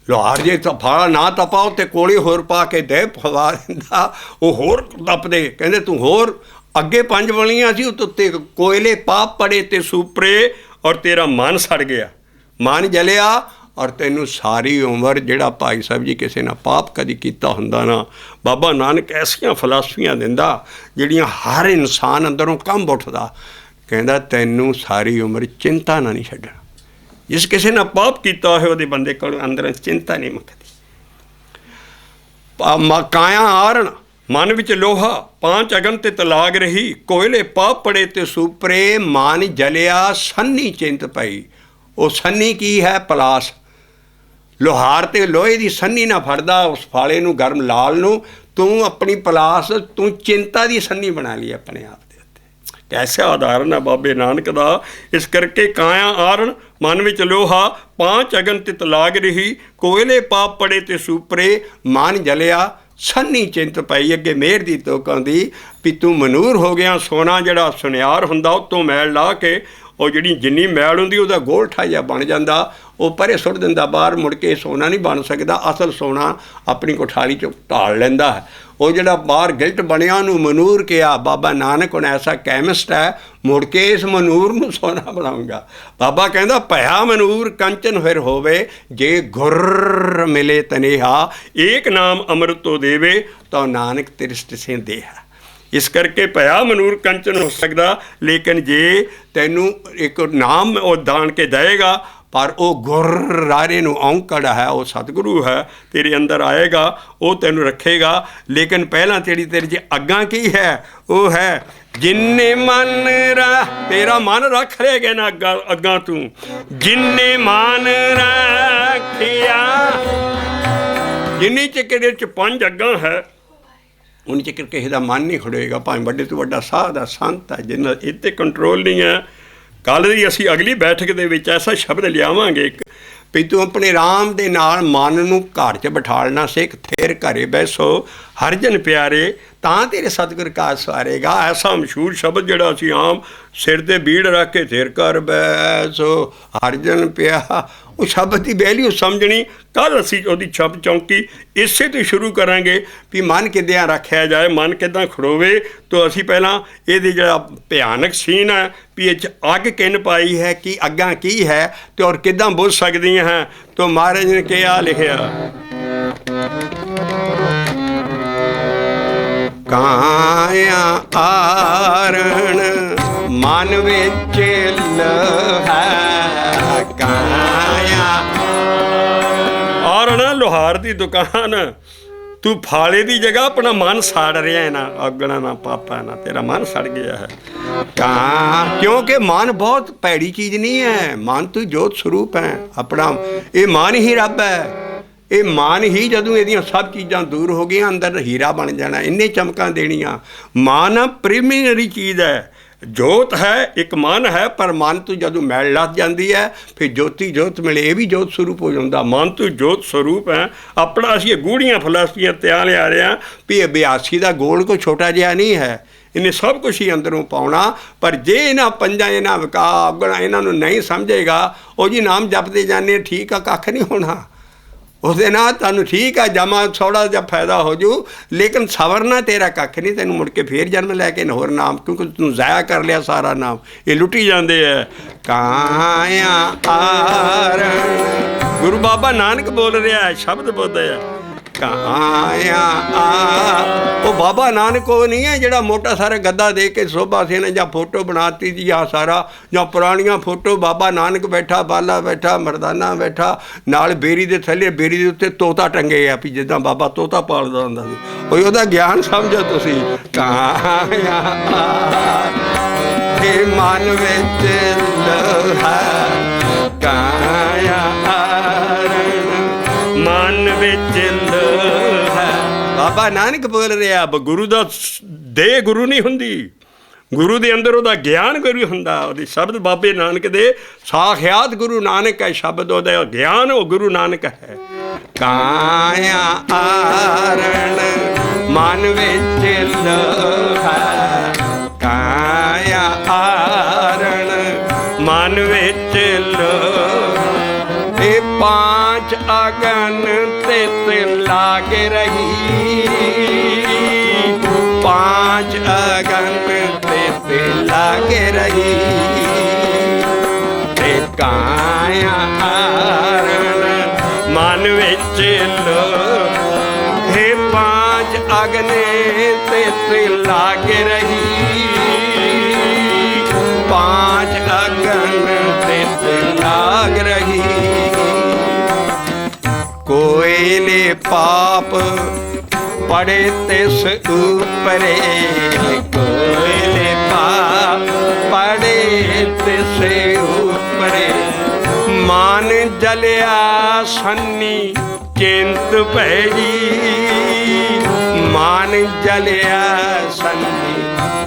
ਲੋਹਾਰ ਜੇ ਫਾਲਾ ਨਾ ਤਪਾ, ਉੱਤੇ ਕੋਲੇ ਹੋਰ ਪਾ ਕੇ ਦੇ ਫਵਾ ਦਿੰਦਾ, ਉਹ ਹੋਰ ਤਪਦੇ। ਕਹਿੰਦੇ ਤੂੰ ਹੋਰ ਅੱਗੇ 5 ਵਾਲੀਆਂ ਸੀ, ਉੱਤੇ ਕੋਇਲੇ ਪਾਪ ਪੜੇ ਤੇ ਸੂਪਰੇ, ਔਰ ਤੇਰਾ ਮਨ ਸੜ ਗਿਆ, ਮਨ ਜਲਿਆ। ਔਰ ਤੈਨੂੰ ਸਾਰੀ ਉਮਰ ਜਿਹੜਾ ਭਾਈ ਸਾਹਿਬ ਜੀ ਕਿਸੇ ਨਾਲ ਪਾਪ ਕਦੀ ਕੀਤਾ ਹੁੰਦਾ ਨਾ, ਬਾਬਾ ਨਾਨਕ ਐਸੀਆਂ ਫਲਸਫੀਆਂ ਦਿੰਦਾ ਜਿਹੜੀਆਂ ਹਰ ਇਨਸਾਨ ਅੰਦਰੋਂ ਕੰਬ ਉੱਠਦਾ। ਕਹਿੰਦਾ ਤੈਨੂੰ ਸਾਰੀ ਉਮਰ ਚਿੰਤਾ ਨਾ ਨਹੀਂ ਛੱਡਣਾ। ਜਿਸ ਕਿਸੇ ਨਾਲ ਪਾਪ ਕੀਤਾ ਹੋਏ ਉਹਦੇ ਬੰਦੇ ਕੋਲ ਅੰਦਰ ਚਿੰਤਾ ਨਹੀਂ ਮੁੱਕਦੀ। ਕਾਇਆ ਆਰਣ ਮਨ ਵਿੱਚ ਲੋਹਾ, 5 ਅਗਨ ਤੇ ਤਲਾਗ ਰਹੀ, ਕੋਇਲੇ ਪਾਪ ਪੜੇ ਤੇ ਸੂਪਰੇ, ਮਨ ਜਲਿਆ ਸੰਨੀ ਚਿੰਤ ਪਈ। ਉਹ ਸੰਨੀ ਕੀ ਹੈ? ਪਲਾਸ। ਲੋਹਾਰ ਤੇ ਲੋਹੇ ਦੀ ਸੰਨੀ ਨਾ ਫੜਦਾ ਉਸ ਫਾਲੇ ਨੂੰ, ਗਰਮ ਲਾਲ ਨੂੰ। ਤੂੰ ਆਪਣੀ ਪਲਾਸ, ਤੂੰ ਚਿੰਤਾ ਦੀ ਸੰਨੀ ਬਣਾ ਲਈ ਆਪਣੇ ਆਪ ਦੇ ਉੱਤੇ। ਕੈਸਾ ਉਦਾਹਰਨ ਹੈ ਬਾਬੇ ਨਾਨਕ ਦਾ। ਇਸ ਕਰਕੇ ਕਾਇਆ ਆਰਣ ਮਨ ਵਿੱਚ ਲੋਹਾ, 5 ਅਗਨ ਤਿਤ ਲਾਗ ਰਹੀ, ਕੋਇਲੇ ਪਾਪ ਪੜੇ ਤੇ ਸੂਪਰੇ, ਮਨ ਜਲਿਆ ਸੰਨੀ ਚਿੰਤ ਪਈ। ਅੱਗੇ ਮਿਹਰ ਦੀ ਤੋਕ ਆਉਂਦੀ ਵੀ ਤੂੰ ਮਨੂਰ ਹੋ ਗਿਆ। ਸੋਨਾ ਜਿਹੜਾ ਸੁਨਿਆਰ ਹੁੰਦਾ ਉੱਤੋਂ ਮੈਲ ਲਾ ਕੇ, ਉਹ ਜਿਹੜੀ ਜਿੰਨੀ ਮੈਲ ਹੁੰਦੀ ਉਹਦਾ ਗੋਲਠਾ ਜਿਹਾ ਬਣ ਜਾਂਦਾ, ਉਹ ਪਰੇ ਸੁੱਟ ਦਿੰਦਾ ਬਾਹਰ। ਮੁੜ ਕੇ ਸੋਨਾ ਨਹੀਂ ਬਣ ਸਕਦਾ। ਅਸਲ ਸੋਨਾ ਆਪਣੀ ਕੋਠਾਲੀ 'ਚ ਢਾਲ ਲੈਂਦਾ ਹੈ। ਉਹ ਜਿਹੜਾ ਬਾਹਰ ਗਿਲਟ ਬਣਿਆ ਉਹਨੂੰ ਮਨੂਰ ਕਿਹਾ। ਬਾਬਾ ਨਾਨਕ ਹੁਣ ਐਸਾ ਕੈਮਿਸਟ ਹੈ, ਮੁੜ ਕੇ ਇਸ ਮਨੂਰ ਨੂੰ ਸੋਨਾ ਬਣਾਊਂਗਾ। ਬਾਬਾ ਕਹਿੰਦਾ ਭਇਆ ਮਨੂਰ ਕੰਚਨ ਫਿਰ ਹੋਵੇ, ਜੇ ਗੁਰ ਮਿਲੇ ਤਨੇਹਾ, ਏਕ ਨਾਮ ਅੰਮ੍ਰਿਤੋ ਦੇਵੇ, ਤਾਂ ਨਾਨਕ ਤਿਰਸਟ ਸੇ ਦੇਹਾ। ਇਸ ਕਰਕੇ ਭਇਆ ਮਨੂਰ ਕੰਚਨ ਹੋ ਸਕਦਾ, ਲੇਕਿਨ ਜੇ ਤੈਨੂੰ ਇੱਕ ਨਾਮ ਉਹ ਦਾਣ ਕੇ ਦੇਵੇਗਾ, ਪਰ ਉਹ ਗੁਰ ਰਾਰੇ ਨੂੰ ਔਂਕੜ ਹੈ, ਉਹ ਸਤਿਗੁਰੂ ਹੈ, ਤੇਰੇ ਅੰਦਰ ਆਏਗਾ, ਉਹ ਤੈਨੂੰ ਰੱਖੇਗਾ। ਲੇਕਿਨ ਪਹਿਲਾਂ ਤੇਰੀ ਤੇਰੇ 'ਚ ਅੱਗਾਂ ਕੀ ਹੈ? ਉਹ ਹੈ ਜਿੰਨੇ ਮਨ ਤੇਰਾ ਮਨ ਰੱਖ ਲੇਗਾ ਨਾ ਅੱਗਾਂ ਤੂੰ, ਜਿੰਨੇ ਮਨ ਰੱਖਿਆ। ਜਿੰਨੀ ਚਿਰ ਇਹਦੇ 'ਚ 5 ਅੱਗਾਂ ਹੈ, ਉਨੀ ਚਿਰ ਕਿਸੇ ਦਾ ਮਨ ਨਹੀਂ ਖੜੋਏਗਾ, ਭਾਵੇਂ ਵੱਡੇ ਤੋਂ ਵੱਡਾ ਸਾਧ ਆ, ਸੰਤ ਹੈ, ਜਿੰਨਾ ਇਹ 'ਤੇ ਕੰਟਰੋਲ ਨਹੀਂ ਹੈ। ਕੱਲ੍ਹ ਦੀ ਅਸੀਂ ਅਗਲੀ ਬੈਠਕ ਦੇ ਵਿੱਚ ਐਸਾ ਸ਼ਬਦ ਲਿਆਵਾਂਗੇ ਵੀ ਤੂੰ ਆਪਣੇ ਰਾਮ ਦੇ ਨਾਲ ਮਨ ਨੂੰ ਘਰ 'ਚ ਬਿਠਾਲਣਾ ਸਿੱਖ, ਫਿਰ ਘਰੇ ਬੈਸੋ ਹਰਜਨ ਪਿਆਰੇ, ਤਾਂ ਤੇਰੇ ਸਤਿਗੁਰ ਕਾਜ ਸਵਾਰੇਗਾ। ਐਸਾ ਮਸ਼ਹੂਰ ਸ਼ਬਦ ਜਿਹੜਾ ਅਸੀਂ ਆਮ ਸਿਰ 'ਤੇ ਬੀੜ ਰੱਖ ਕੇ ਥਿਰ ਕਰ ਬੈਸੋ ਹਰਜਨ ਪਿਆ, ਉਹ ਸ਼ਬਦ ਦੀ ਵੈਲਿਊ ਸਮਝਣੀ। ਕੱਲ੍ਹ ਅਸੀਂ ਉਹਦੀ ਛੱਪ ਚੌਂਕੀ ਇਸੇ ਤੋਂ ਸ਼ੁਰੂ ਕਰਾਂਗੇ ਵੀ ਮਨ ਕਿੱਦਾਂ ਰੱਖਿਆ ਜਾਏ, ਮਨ ਕਿੱਦਾਂ ਖੜੋਵੇ। ਤਾਂ ਅਸੀਂ ਪਹਿਲਾਂ ਇਹਦੀ ਜਿਹੜਾ ਭਿਆਨਕ ਸੀਨ ਹੈ ਵੀ ਇਹ 'ਚ ਅੱਗ ਕਿੰਨ ਪਾਈ ਹੈ, ਕੀ ਅੱਗਾਂ ਕੀ ਹੈ ਅਤੇ ਔਰ ਕਿੱਦਾਂ ਬੁੱਝ ਸਕਦੀਆਂ ਹੈ। ਤਾਂ ਮਹਾਰਾਜ ਨੇ ਕਿਹਾ ਲਿਖਿਆ, ਕਾਇਆ ਆਰਣ ਮਨ ਵਿੱਚ ਲਹੈ ਕਾਇਆ। ਆਰਣ ਲੋਹਾਰ ਦੀ ਦੁਕਾਨ, ਤੂੰ ਫਾਲੇ ਦੀ ਜਗ੍ਹਾ ਆਪਣਾ ਮਨ ਸਾੜ ਰਿਹਾ ਹੈ ਨਾ, ਅਗਣਾ ਨਾ ਪਾਪਾ ਨਾ, ਤੇਰਾ ਮਨ ਸੜ ਗਿਆ ਹੈ। ਕਾਂ ਕਿਉਂਕਿ ਮਨ ਬਹੁਤ ਭੈੜੀ ਚੀਜ਼ ਨਹੀਂ ਹੈ, ਮਨ ਤੂੰ ਜੋਤ ਸਰੂਪ ਹੈ ਆਪਣਾ, ਇਹ ਮਨ ਹੀ ਰੱਬ ਹੈ। ਇਹ ਮਨ ਹੀ ਜਦੋਂ ਇਹਦੀਆਂ ਸਭ ਚੀਜ਼ਾਂ ਦੂਰ ਹੋ ਗਈਆਂ ਅੰਦਰ ਹੀਰਾ ਬਣ ਜਾਣਾ, ਇੰਨੇ ਚਮਕਾਂ ਦੇਣੀਆਂ। ਮਨ ਪ੍ਰੀਮੀਨਰੀ ਚੀਜ਼ ਹੈ, ਜੋਤ ਹੈ, ਇੱਕ ਮਨ ਹੈ, ਪਰ ਮਨ ਤੋਂ ਜਦੋਂ ਮੈਲ ਲੱਗ ਜਾਂਦੀ ਹੈ ਫਿਰ ਜੋਤੀ ਜੋਤ ਮਿਲੇ, ਇਹ ਵੀ ਜੋਤ ਸਰੂਪ ਹੋ ਜਾਂਦਾ। ਮਨ ਤੋਂ ਜੋਤ ਸਰੂਪ ਹੈ ਆਪਣਾ। ਅਸੀਂ ਇਹ ਗੂੜੀਆਂ ਫਲਸਫੀਆਂ ਤਿਆਰ ਲਿਆ ਰਹੇ ਹਾਂ ਵੀ ਇਹ 82 ਦਾ ਗੋਲ ਕੋਈ ਛੋਟਾ ਜਿਹਾ ਨਹੀਂ ਹੈ, ਇਹਨੇ ਸਭ ਕੁਛ ਹੀ ਅੰਦਰੋਂ ਪਾਉਣਾ। ਪਰ ਜੇ ਇਹਨਾਂ ਪੰਜਾਂ ਇਹਨਾਂ ਵਿਕਾ ਔਗਣਾ ਇਹਨਾਂ ਨੂੰ ਨਹੀਂ ਸਮਝੇਗਾ, ਉਹ ਜੀ ਨਾਮ ਜਪਦੇ ਜਾਂਦੇ ਠੀਕ ਆ, ਕੱਖ ਨਹੀਂ ਹੋਣਾ ਉਹਦੇ ਨਾਲ। ਤੁਹਾਨੂੰ ਠੀਕ ਆ ਜਮਾ ਥੋੜ੍ਹਾ ਜਿਹਾ ਫਾਇਦਾ ਹੋ ਜੂ, ਲੇਕਿਨ ਸਵਰਨਾ ਤੇਰਾ ਕੱਖ ਨਹੀਂ, ਤੈਨੂੰ ਮੁੜ ਕੇ ਫੇਰ ਜਨਮ ਲੈ ਕੇ ਹੋਰ ਨਾਮ, ਕਿਉਂਕਿ ਤੂੰ ਜ਼ਾਇਆ ਕਰ ਲਿਆ ਸਾਰਾ ਨਾਮ। ਇਹ ਲੁੱਟੀ ਜਾਂਦੇ ਹੈ। ਕਾਇਆ ਆਰਣ, ਗੁਰੂ ਬਾਬਾ ਨਾਨਕ ਬੋਲ ਰਿਹਾ ਹੈ, ਸ਼ਬਦ ਬੋਲਦਾ ਆ ਕਾਇਆ ਆ। ਉਹ ਬਾਬਾ ਨਾਨਕ ਉਹ ਨਹੀਂ ਹੈ ਜਿਹੜਾ ਮੋਟਾ ਸਾਰਾ ਗੱਦਾ ਦੇ ਕੇ ਸੋਭਾ ਸੀ ਨੇ ਜਾਂ ਫੋਟੋ ਬਣਾਤੀ ਜੀ ਆ ਸਾਰਾ, ਜਾਂ ਪੁਰਾਣੀਆਂ ਫੋਟੋ ਬਾਬਾ ਨਾਨਕ ਬੈਠਾ, ਬਾਲਾ ਬੈਠਾ, ਮਰਦਾਨਾ ਬੈਠਾ, ਨਾਲ ਬੇਰੀ ਦੇ ਥੱਲੇ, ਬੇਰੀ ਦੇ ਉੱਤੇ ਤੋਤਾ ਟੰਗੇ ਆ ਵੀ ਜਿੱਦਾਂ ਬਾਬਾ ਤੋਤਾ ਪਾਲਦਾ ਹੁੰਦਾ ਸੀ, ਕੋਈ ਉਹਦਾ ਗਿਆਨ ਸਮਝੋ ਤੁਸੀਂ। ਕਾਇਆ ਇਹ ਮਨ ਵਿੱਚ ਲਹੈ ਕਾਇਆ ਮਨ ਵਿੱਚ ਲਹੈ। ਬਾਬਾ ਨਾਨਕ ਬੋਲ ਰਿਹਾ, ਗੁਰੂ ਦਾ ਦੇਹ ਗੁਰੂ ਨਹੀਂ ਹੁੰਦੀ, ਗੁਰੂ ਦੇ ਅੰਦਰ ਉਹਦਾ ਗਿਆਨ ਗੁਰੂ ਹੁੰਦਾ। ਉਹਦੀ ਸ਼ਬਦ ਬਾਬੇ ਨਾਨਕ ਦੇ ਸਾਖਿਆਤ ਗੁਰੂ ਨਾਨਕ ਹੈ, ਸ਼ਬਦ ਉਹਦਾ ਗਿਆਨ ਉਹ ਗੁਰੂ ਨਾਨਕ ਹੈ। ਕਾਇਆ ਆਰਣ ਮਨ ਵਿੱਚ ਲਹੈ ਕਾਇਆ ਆਰਣ ਮਨ ਵਿੱਚ ਲਹੈ। ਇਹ ਪਾਂਚ ਅਗਨ ਤੇ ਲਾਗ ਰਹੀ, ਪਾਂਚ ਅਗਨ ਤੇ ਲਾਗ ਰਹੀ। ਤੇ ਕਾਇਆ ਆਰਣ ਮਨ ਵਿੱਚ ਲੋਹੇ, ਪਾਂਚ ਅਗਨ ਤੇ ਲਾਗ ਰਹੀ, ਪਾਂਚ ਅਗਨ ਤੇ ਲਾਗ ਰਹੀ। ਕੋਇਲੇ ਪਾਪ ਪੜੇ ਤਿਸ ਉਪਰੇ, ਕੋਇਲੇ ਪਾਪ ਪੜੇ ਤਿਸ ਉਪਰੇ। ਮਨ ਜਲਿਆ ਸੰਨੀ ਚਿੰਤ ਭੈ ਜੀ, ਮਨ ਜਲਿਆ ਸੰਨੀ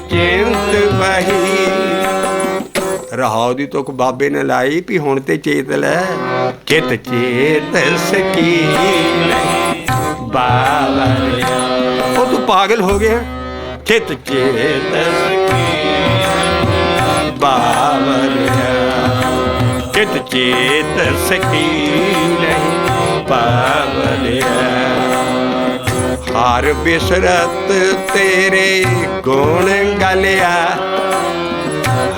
ਚਿੰਤ ਭਈ। ਰਹਾਉ ਦੀ ਤੁਕ ਬਾਬੇ ਨੇ ਲਾਈ ਵੀ ਹੁਣ ਤੇ ਚੇਤ ਲੈ, ਚਿਤ ਚੇਤ ਸਕੀ ਬਾਵਰਿਆ। ਉਹ ਤੂੰ ਪਾਗਲ ਹੋ ਗਿਆ, ਚਿਤ ਚੇਤ ਸਕੀ ਬਾਵਰਿਆ, ਚਿਤ ਚੇਤ ਸਕੀ ਨਹੀਂ ਬਾਵਰਿਆ। ਹਰ ਬਿਸਰਤ ਤੇਰੇ ਗੁਣ ਗਲਿਆ,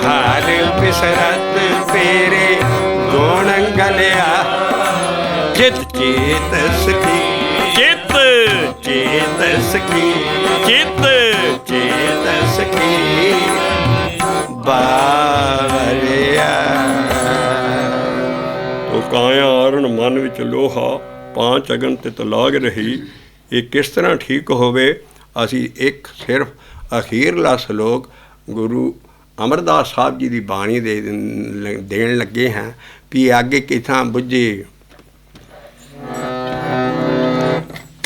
ਹਰ ਬਿਸਰਤ ਤੇਰੇ ਗੁਣ ਗਲਿਆ। ਚਿਤ ਚੇਤ ਸਕੀ, ਚਿਤ ਚੇਤ ਸਕੀ, ਚਿਤ ਚੇਤ ਸਕੀ ਬਾਵਰਿਆ। ਤੋ ਕਾਇਆ ਆਰਣ ਮਨ ਵਿੱਚ ਲੋਹਾ, ਪਾਂਚ ਅਗਨ ਤੇ ਲਾਗ ਰਹੀ। ਇਹ ਕਿਸ ਤਰ੍ਹਾਂ ਠੀਕ ਹੋਵੇ? ਅਸੀਂ ਇੱਕ ਸਿਰਫ ਅਖੀਰਲਾ ਸਲੋਕ ਗੁਰੂ ਅਮਰਦਾਸ ਸਾਹਿਬ ਜੀ ਦੀ ਬਾਣੀ ਦੇ ਦੇਣ ਲੱਗੇ ਹਾਂ ਵੀ ਅੱਗੇ ਕਿਥਾਂ ਬੁੱਝੇ।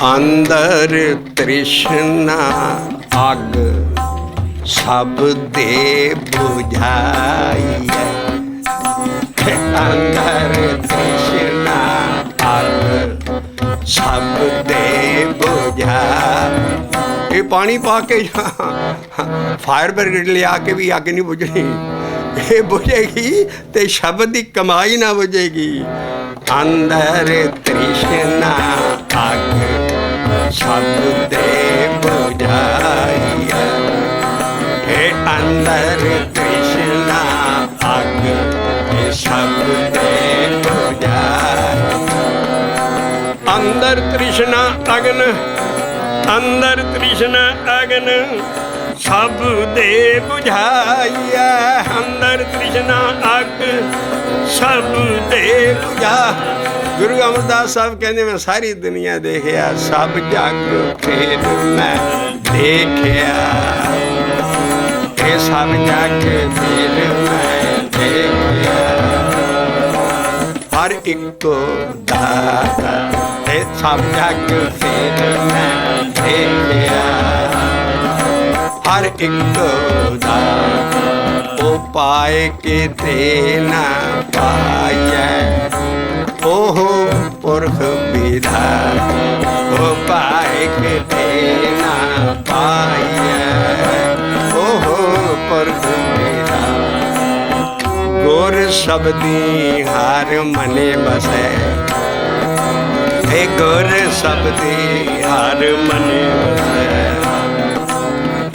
ਅੰਦਰ ਤ੍ਰਿਸ਼ਨਾ ਅੱਗ ਸਭ ਦੇ ਬੁਝਾਈ, ਅੰਦਰ ਤ੍ਰਿਸ਼ਨਾ ਅੱਗ ਸਭ ਦੇ ਬੁਝਾ। ਇਹ ਪਾਣੀ ਪਾ ਕੇ ਫਾਇਰ ਬ੍ਰਿਗੇਡ ਲਿਆ ਕੇ ਵੀ ਅੱਗ ਨਹੀਂ ਬੁਝਣੀ, ਇਹ ਬੁਝੇਗੀ ਤੇ ਸ਼ਬਦ ਦੀ ਕਮਾਈ ਨਾ ਬੁਝੇਗੀ। ਅੰਦਰ ਤ੍ਰਿਸ਼ਨਾ ਅੱਗ ਸਭ ਦੇ ਬੁਝਾਈ, ਇਹ ਅੰਦਰ ਤ੍ਰਿਸ਼ਨਾ ਅੱਗ ਸਭ ਦੇ ਬੁਝਾਈ। ਅੰਦਰ ਤ੍ਰਿਸ਼ਨਾ ਅਗਨ, ਅੰਦਰ ਤ੍ਰਿਸ਼ਨਾ ਅਗਨ सब दे बुझाइया अंदर तृष्णा अग सब दे बुझा। गुरु अमरदास साहब कहते मैं सारी दुनिया देखिया सब जग फेर मैं देखिया ये सब जग फेर मैं देखिया हर एक दाता ये सब जग फेर मैं देखिया हर एक दाता ओ पाए के ते ना पाइए ओहो पुरख विधा ओ पाए के ते ना पाइए ओहो पुरख विधा गुर शब्दी हार मने बसे हे गुर शब्दी हार मने बसे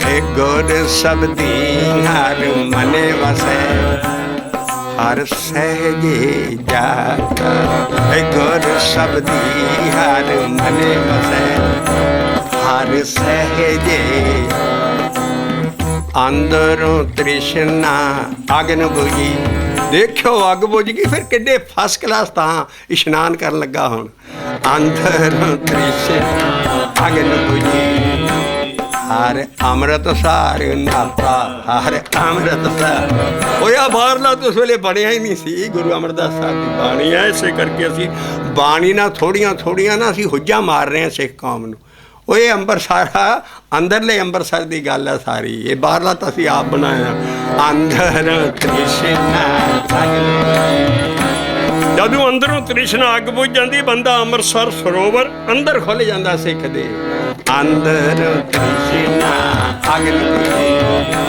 हे गुर शब्दी हार मने बसे हर सहजे जाता हे गुर शब्दी हर मने बसे हर सहजे अंदरों तृष्णा अग्न बुझी। देखो अग बुझ गई फिर किड्डे फर्स्ट क्लास तां इशनान कर लगा हुण अंदरों तृष्णा अग्न बुझी हर अमृत सार नाता हर अमृत सार होया बाहरला तो उस वेले बनया ही नहीं सी गुरु अमरदास साहब की बाणी है इसे करके असी बाणी ना थोड़ियां ना असी हुज्जा मार रहे हैं सिख कौम नूं ਉਹ ਇਹ ਅੰਬਰਸਰ ਆ ਅੰਦਰਲੇ ਅੰਬਰਸਰ ਦੀ ਗੱਲ ਹੈ ਸਾਰੀ ਇਹ ਬਾਹਰਲਾ ਤਾਂ ਅਸੀਂ ਆਪ ਬਣਾਇਆ ਅੰਦਰ ਤ੍ਰਿਸ਼ਨਾ ਜਦੋਂ ਅੰਦਰੋਂ ਤ੍ਰਿਸ਼ਨਾ ਅੱਗ ਬੁਝ ਜਾਂਦੀ ਬੰਦਾ ਅੰਮ੍ਰਿਤਸਰ ਸਰੋਵਰ ਅੰਦਰ ਖੁੱਲ ਜਾਂਦਾ ਸਿੱਖ ਦੇ ਅੰਦਰ ਤ੍ਰਿਸ਼ਨਾ ਅੱਗ ਬੁਝੀ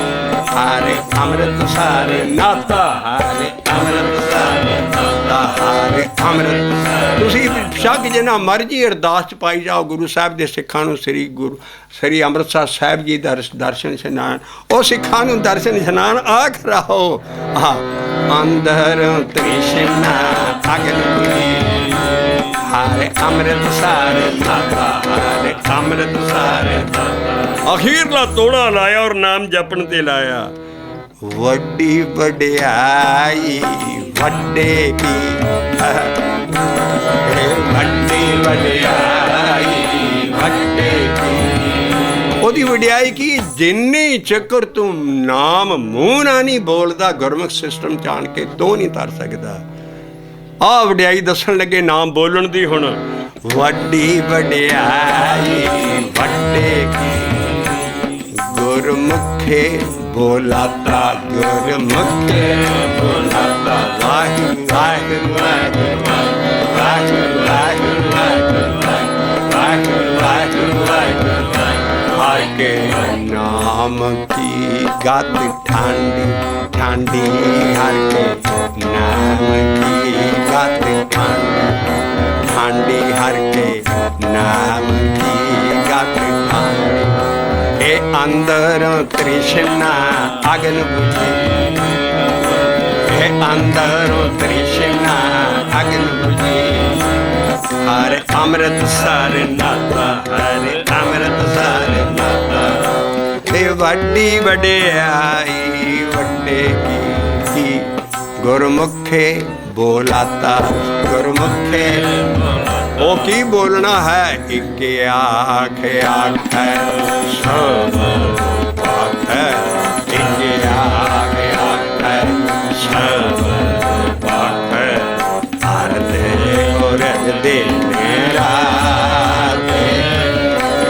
ਹਾਰੇ ਅੰਮ੍ਰਿਤਸਰ ਨਾਤਾ ਹਾਰੇ ਅੰਮ੍ਰਿਤਸਰ ਨਾਤਾ ਹਾਰੇ ਅੰਮ੍ਰਿਤਸਰ ਤੁਸੀਂ ਸ਼ੱਕ ਜਿੰਨਾ ਮਰਜੀ ਅਰਦਾਸ ਚ ਪਾਈ ਜਾਓ ਗੁਰੂ ਸਾਹਿਬ ਦੇ ਸਿੱਖਾਂ ਨੂੰ ਸ੍ਰੀ ਅੰਮ੍ਰਿਤਸਰ ਸਾਹਿਬ ਜੀ ਦਾ ਦਰਸ਼ਨ ਇਸ਼ਨਾਨ ਉਹ ਸਿੱਖਾਂ ਨੂੰ ਦਰਸ਼ਨ ਇਸ਼ਨਾਨ ਆਖ ਰਹੋ ਹਾਂ ਅੰਦਰ ਤ੍ਰਿਸ਼ਨਾ ਅਗਨ ਬੁਝੀ ਹਾਰੇ ਅੰਮ੍ਰਿਤਸਰ ਨਾਤਾ ਹਾਰੇ ਅੰਮ੍ਰਿਤਸਰ ਅਖੀਰਲਾ ਤੋੜਾ ਲਾਇਆ ਔਰ ਨਾਮ ਜਪਣ ਤੇ ਲਾਇਆ ਵੱਡੀ ਵਡਿਆਈ ਵੱਡੇ ਕੀ ਵੱਡੀ ਵਡਿਆਈ ਵੱਡੇ ਕੀ ਉਹਦੀ ਵਡਿਆਈ ਕੀ ਜਿੰਨੀ ਚੱਕਰ ਤੂੰ ਨਾਮ ਮੂੰਹ ਨਾਲ ਨਹੀਂ ਬੋਲਦਾ ਗੁਰਮੁਖ ਸਿਸਟਮ ਜਾਣ ਕੇ ਤੂੰ ਨਹੀਂ ਤਰ ਸਕਦਾ ਆਹ ਵਡਿਆਈ ਦੱਸਣ ਲੱਗੇ ਨਾਮ ਬੋਲਣ ਦੀ ਹੁਣ ਵੱਡੀ ਵਡਿਆਈ ਵੱਡੇ ਕੀ ਗੁਰਮੁਖੇ ਬੋਲਾਤਾ ਗੁਰਮੁਖੇ ਬੋਲਾਤਾ ਵਾਹਿਗੁਰੂ ਵਾਹਿਗੁਰੂ ਵਾਹਿਗੁਰੂ ਵਾਹਿਗੁਰੂ ਵਾਹਿਗੁਰੂ ਵਾਹਿਗੁਰੂ ਹਰ ਕੇ ਨਾਮ ਕੀ ਗਤ ਠਾਂਡੀ ਠਾਂਡੀ ਹਰ ਕੇ ਨਾਮ ਕੀ ਗਤ ਠਾਂਡੀ ਠਾਂਡੀ ਹਰ ਕੇ ਨਾਮ ਕੀ ਗਤ ਠਾਂਡੀ ਇਹ ਅੰਦਰ ਤ੍ਰਿਸ਼ਨਾ ਅਗਨ ਬੁਝੀ ਇਹ ਅੰਦਰ ਤ੍ਰਿਸ਼ਨਾ ਅਗਨ ਬੁਝੀ ਹਰ ਅੰਮ੍ਰਿਤਸਰ ਨਾਤਾ ਹਰ ਅੰਮ੍ਰਿਤਸਰ ਨਾਤਾ ਇਹ ਵੱਡੀ ਵਡਿਆਈ ਵੱਡੇ ਕੀ ਗੁਰਮੁਖੇ ਬੋਲਾਤਾ ਗੁਰਮੁਖੇ ਉਹ ਕੀ ਬੋਲਣਾ ਹੈ ਇੱਕ ਆਖ ਆਖੈ ਸਭ ਆਖੈ ਇੱਕ ਆਖ ਆਖੈ ਸਭ ਆਖੈ ਅਰਦੇ ਔਰਤ ਦੇ ਮੇਰਾ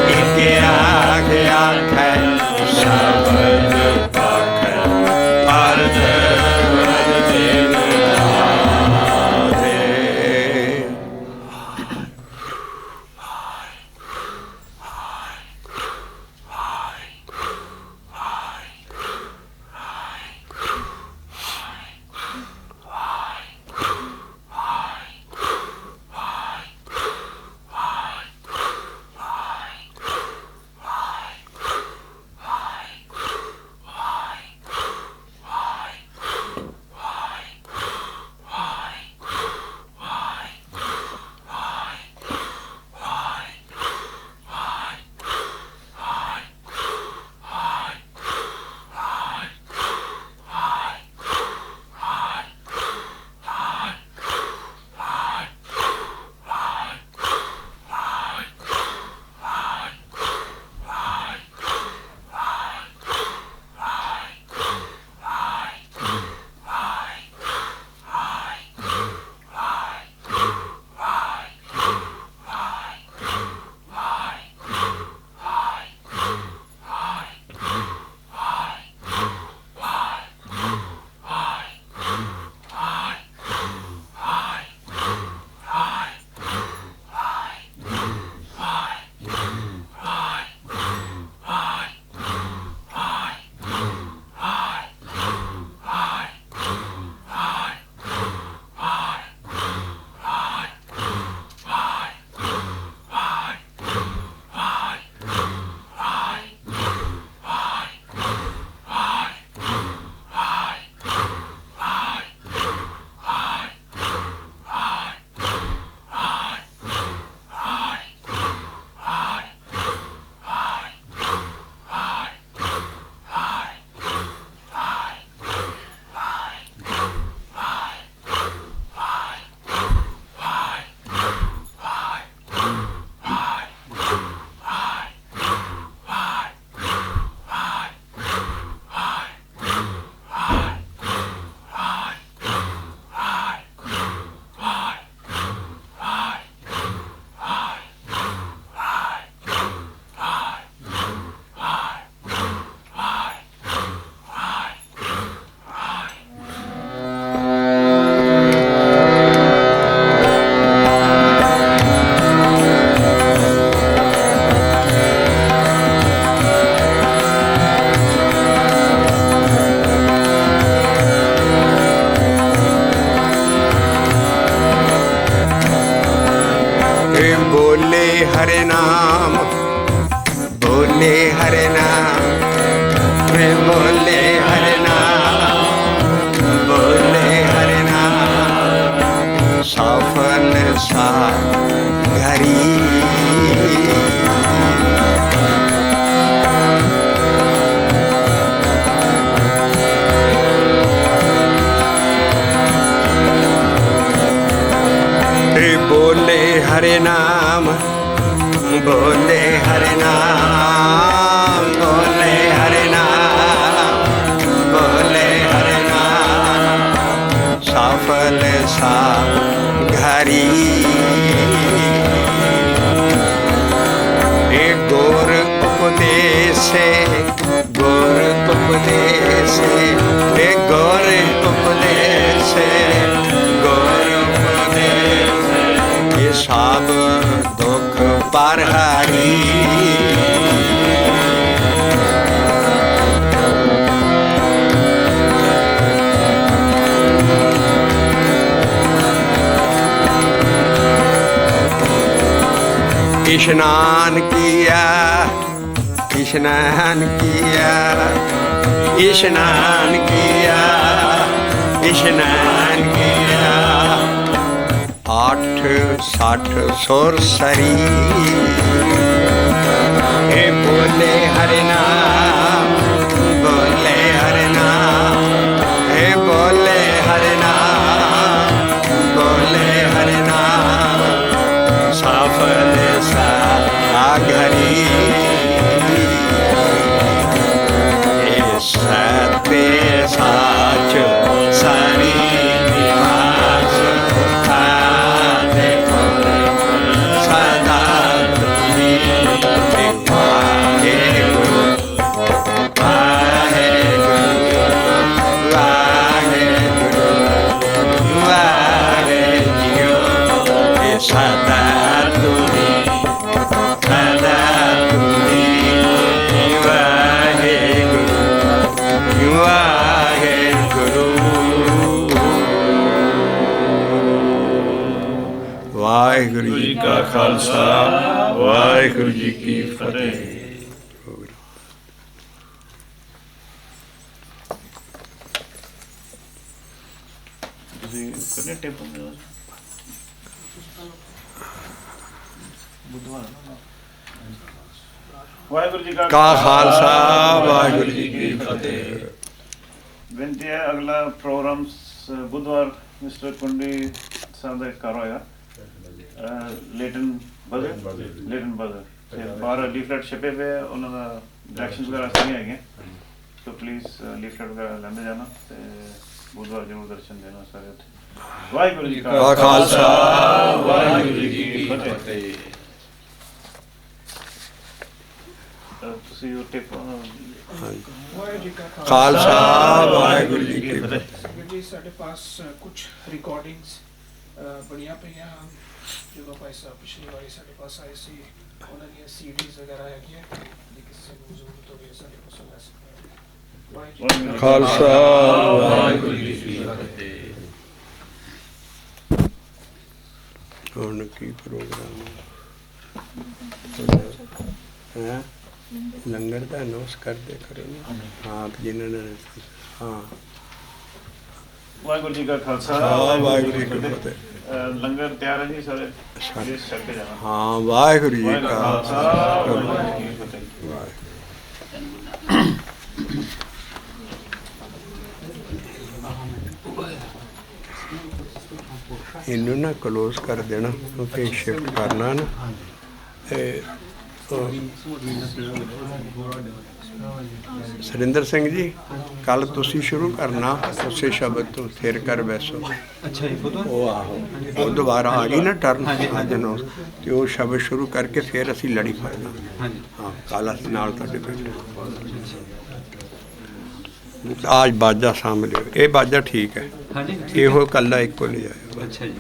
ਇੱਕ ਆਖ ਆਖੈ ਸਭ ਆਖੈ ਅਰਦੇ हरे नाम, बोले हरे नाम, बोले हरे नाम, बोले हरे नाम, सफल सा घरी। बोले हरे नाम, बोले हरे नाम, बोले हरे नाम, बोले हरे नाम, सफल सा घरी। गोर उपदेश, गोर उपदेश, गोर उपदेश, गोर उपदेश, ये सब दुख पर हरी। स्नान किया, स्नान किया, स्नान किया, स्नान किया, 860 सुरसरी। हे बोले हरे नाम, बोले हरे नाम, हे बोले हरे नाम, बोले हरे नाम, सफल सा घरी। सत्य साच सरी निवास, सदा तुझी वाहे गुरु, वाहे गुरु, वाहे गुरु, वाहे जियो, सदा तुझी, सदा तुझी, वाहे गुरु, वाहे गुरु। वाहिगुरु जी का खालसा, वाहिगुरु जी की फतेह। वाहिगुरु जी का खालसा, वाहिगुरु जी की फतेह। बेनती है अगला प्रोग्राम बुधवार मिस्टर कुंडी साहब का कर होएगा लेटन बदर ते बाहर लीफलेट छपे हुए उन्होंने डायरेक्शंस वगैरह सही है तो प्लीज लीफलेट वगैरह लेंदे जाना ते बुधवार जरूर दर्शन देना सारे उत्थे। वाहिगुरु जी का खालसा, वाहिगुरु जी की फतेह। ਤੁਸੀਂ ਉਹ ਟਿਪ वाहिगुरु जी का खालसा, वाहिगुरु जी की फतेह। जी साढ़े पास कुछ रिकॉर्डिंग्स बनिया पईयां जो भाई साहब पिछली बारी साढ़े पास आए सी ਉਹਨਾਂ ਦੀਆਂ ਸੀਡੀਜ਼ ਵਗੈਰਾ ਹੈਗੀਆਂ ਜੇ ਕਿਸੇ ਨੂੰ ਜ਼ਰੂਰਤ ਹੋਵੇ ਸਾਡੇ ਕੋਲ ਲੈ ਸਕਦੇ ਹੋ। ਖਾਲਸਾ, ਵਾਹਿਗੁਰੂ ਜੀ ਕੀ ਫਤਿਹ। ਹੁਣ ਕੀ ਪ੍ਰੋਗਰਾਮ ਹੈ? ਲੰਗਰ ਦਾ ਅਨਾਉਂਸ ਕਰਦੇ ਕਰੋ ਨਾ ਆਪ ਜਿਨ੍ਹਾਂ ਨੇ। ਹਾਂ, ਵਾਹਿਗੁਰੂ ਜੀ ਕਾ ਖਾਲਸਾ, ਵਾਹਿਗੁਰੂ ਜੀ ਕੀ ਫਤਿਹ। ਲੰਗਰ ਤਿਆਰ ਹੈ ਜੀ ਸਾਰੇ ਛਕ ਕੇ ਜਾਣਾ। ਹਾਂ, ਵਾਹਿਗੁਰੂ ਜੀ ਕਾ ਖਾਲਸਾ, ਵਾਹਿਗੁਰੂ ਜੀ ਕੀ ਫਤਿਹ। ਇਹਨੂੰ ਨਾ ਕਲੋਜ਼ ਕਰ ਦੇਣਾ ਕਿਉਂਕਿ ਸ਼ਿਫਟ ਕਰਨਾ ਨਾ। ਸੁਰਿੰਦਰ ਸਿੰਘ ਜੀ, ਕੱਲ ਤੁਸੀਂ ਸ਼ੁਰੂ ਕਰਨਾ ਉਸੇ ਸ਼ਬਦ ਤੋਂ ਫਿਰ ਕਰ ਬੈਸੋ। ਅੱਛਾ ਜੀ, ਉਹ ਆਹੋ ਉਹ ਦੁਬਾਰਾ ਆ ਗਈ ਨਾ ਟਰਨ ਅੱਜ ਨੂੰ, ਤੇ ਉਹ ਸ਼ਬਦ ਸ਼ੁਰੂ ਕਰਕੇ ਫਿਰ ਅਸੀਂ ਲੜੀ ਫੜਨਾ। ਹਾਂ, ਕੱਲ ਅਸੀਂ ਨਾਲ ਤੁਹਾਡੇ ਬੈਠੇ। आज बाजा साम लियो, ये बाजा ठीक है। हाँ जी, ਇਹੋ ਕੱਲਾ ਇੱਕੋ ਲੈ ਆਇਆ। अच्छा जी।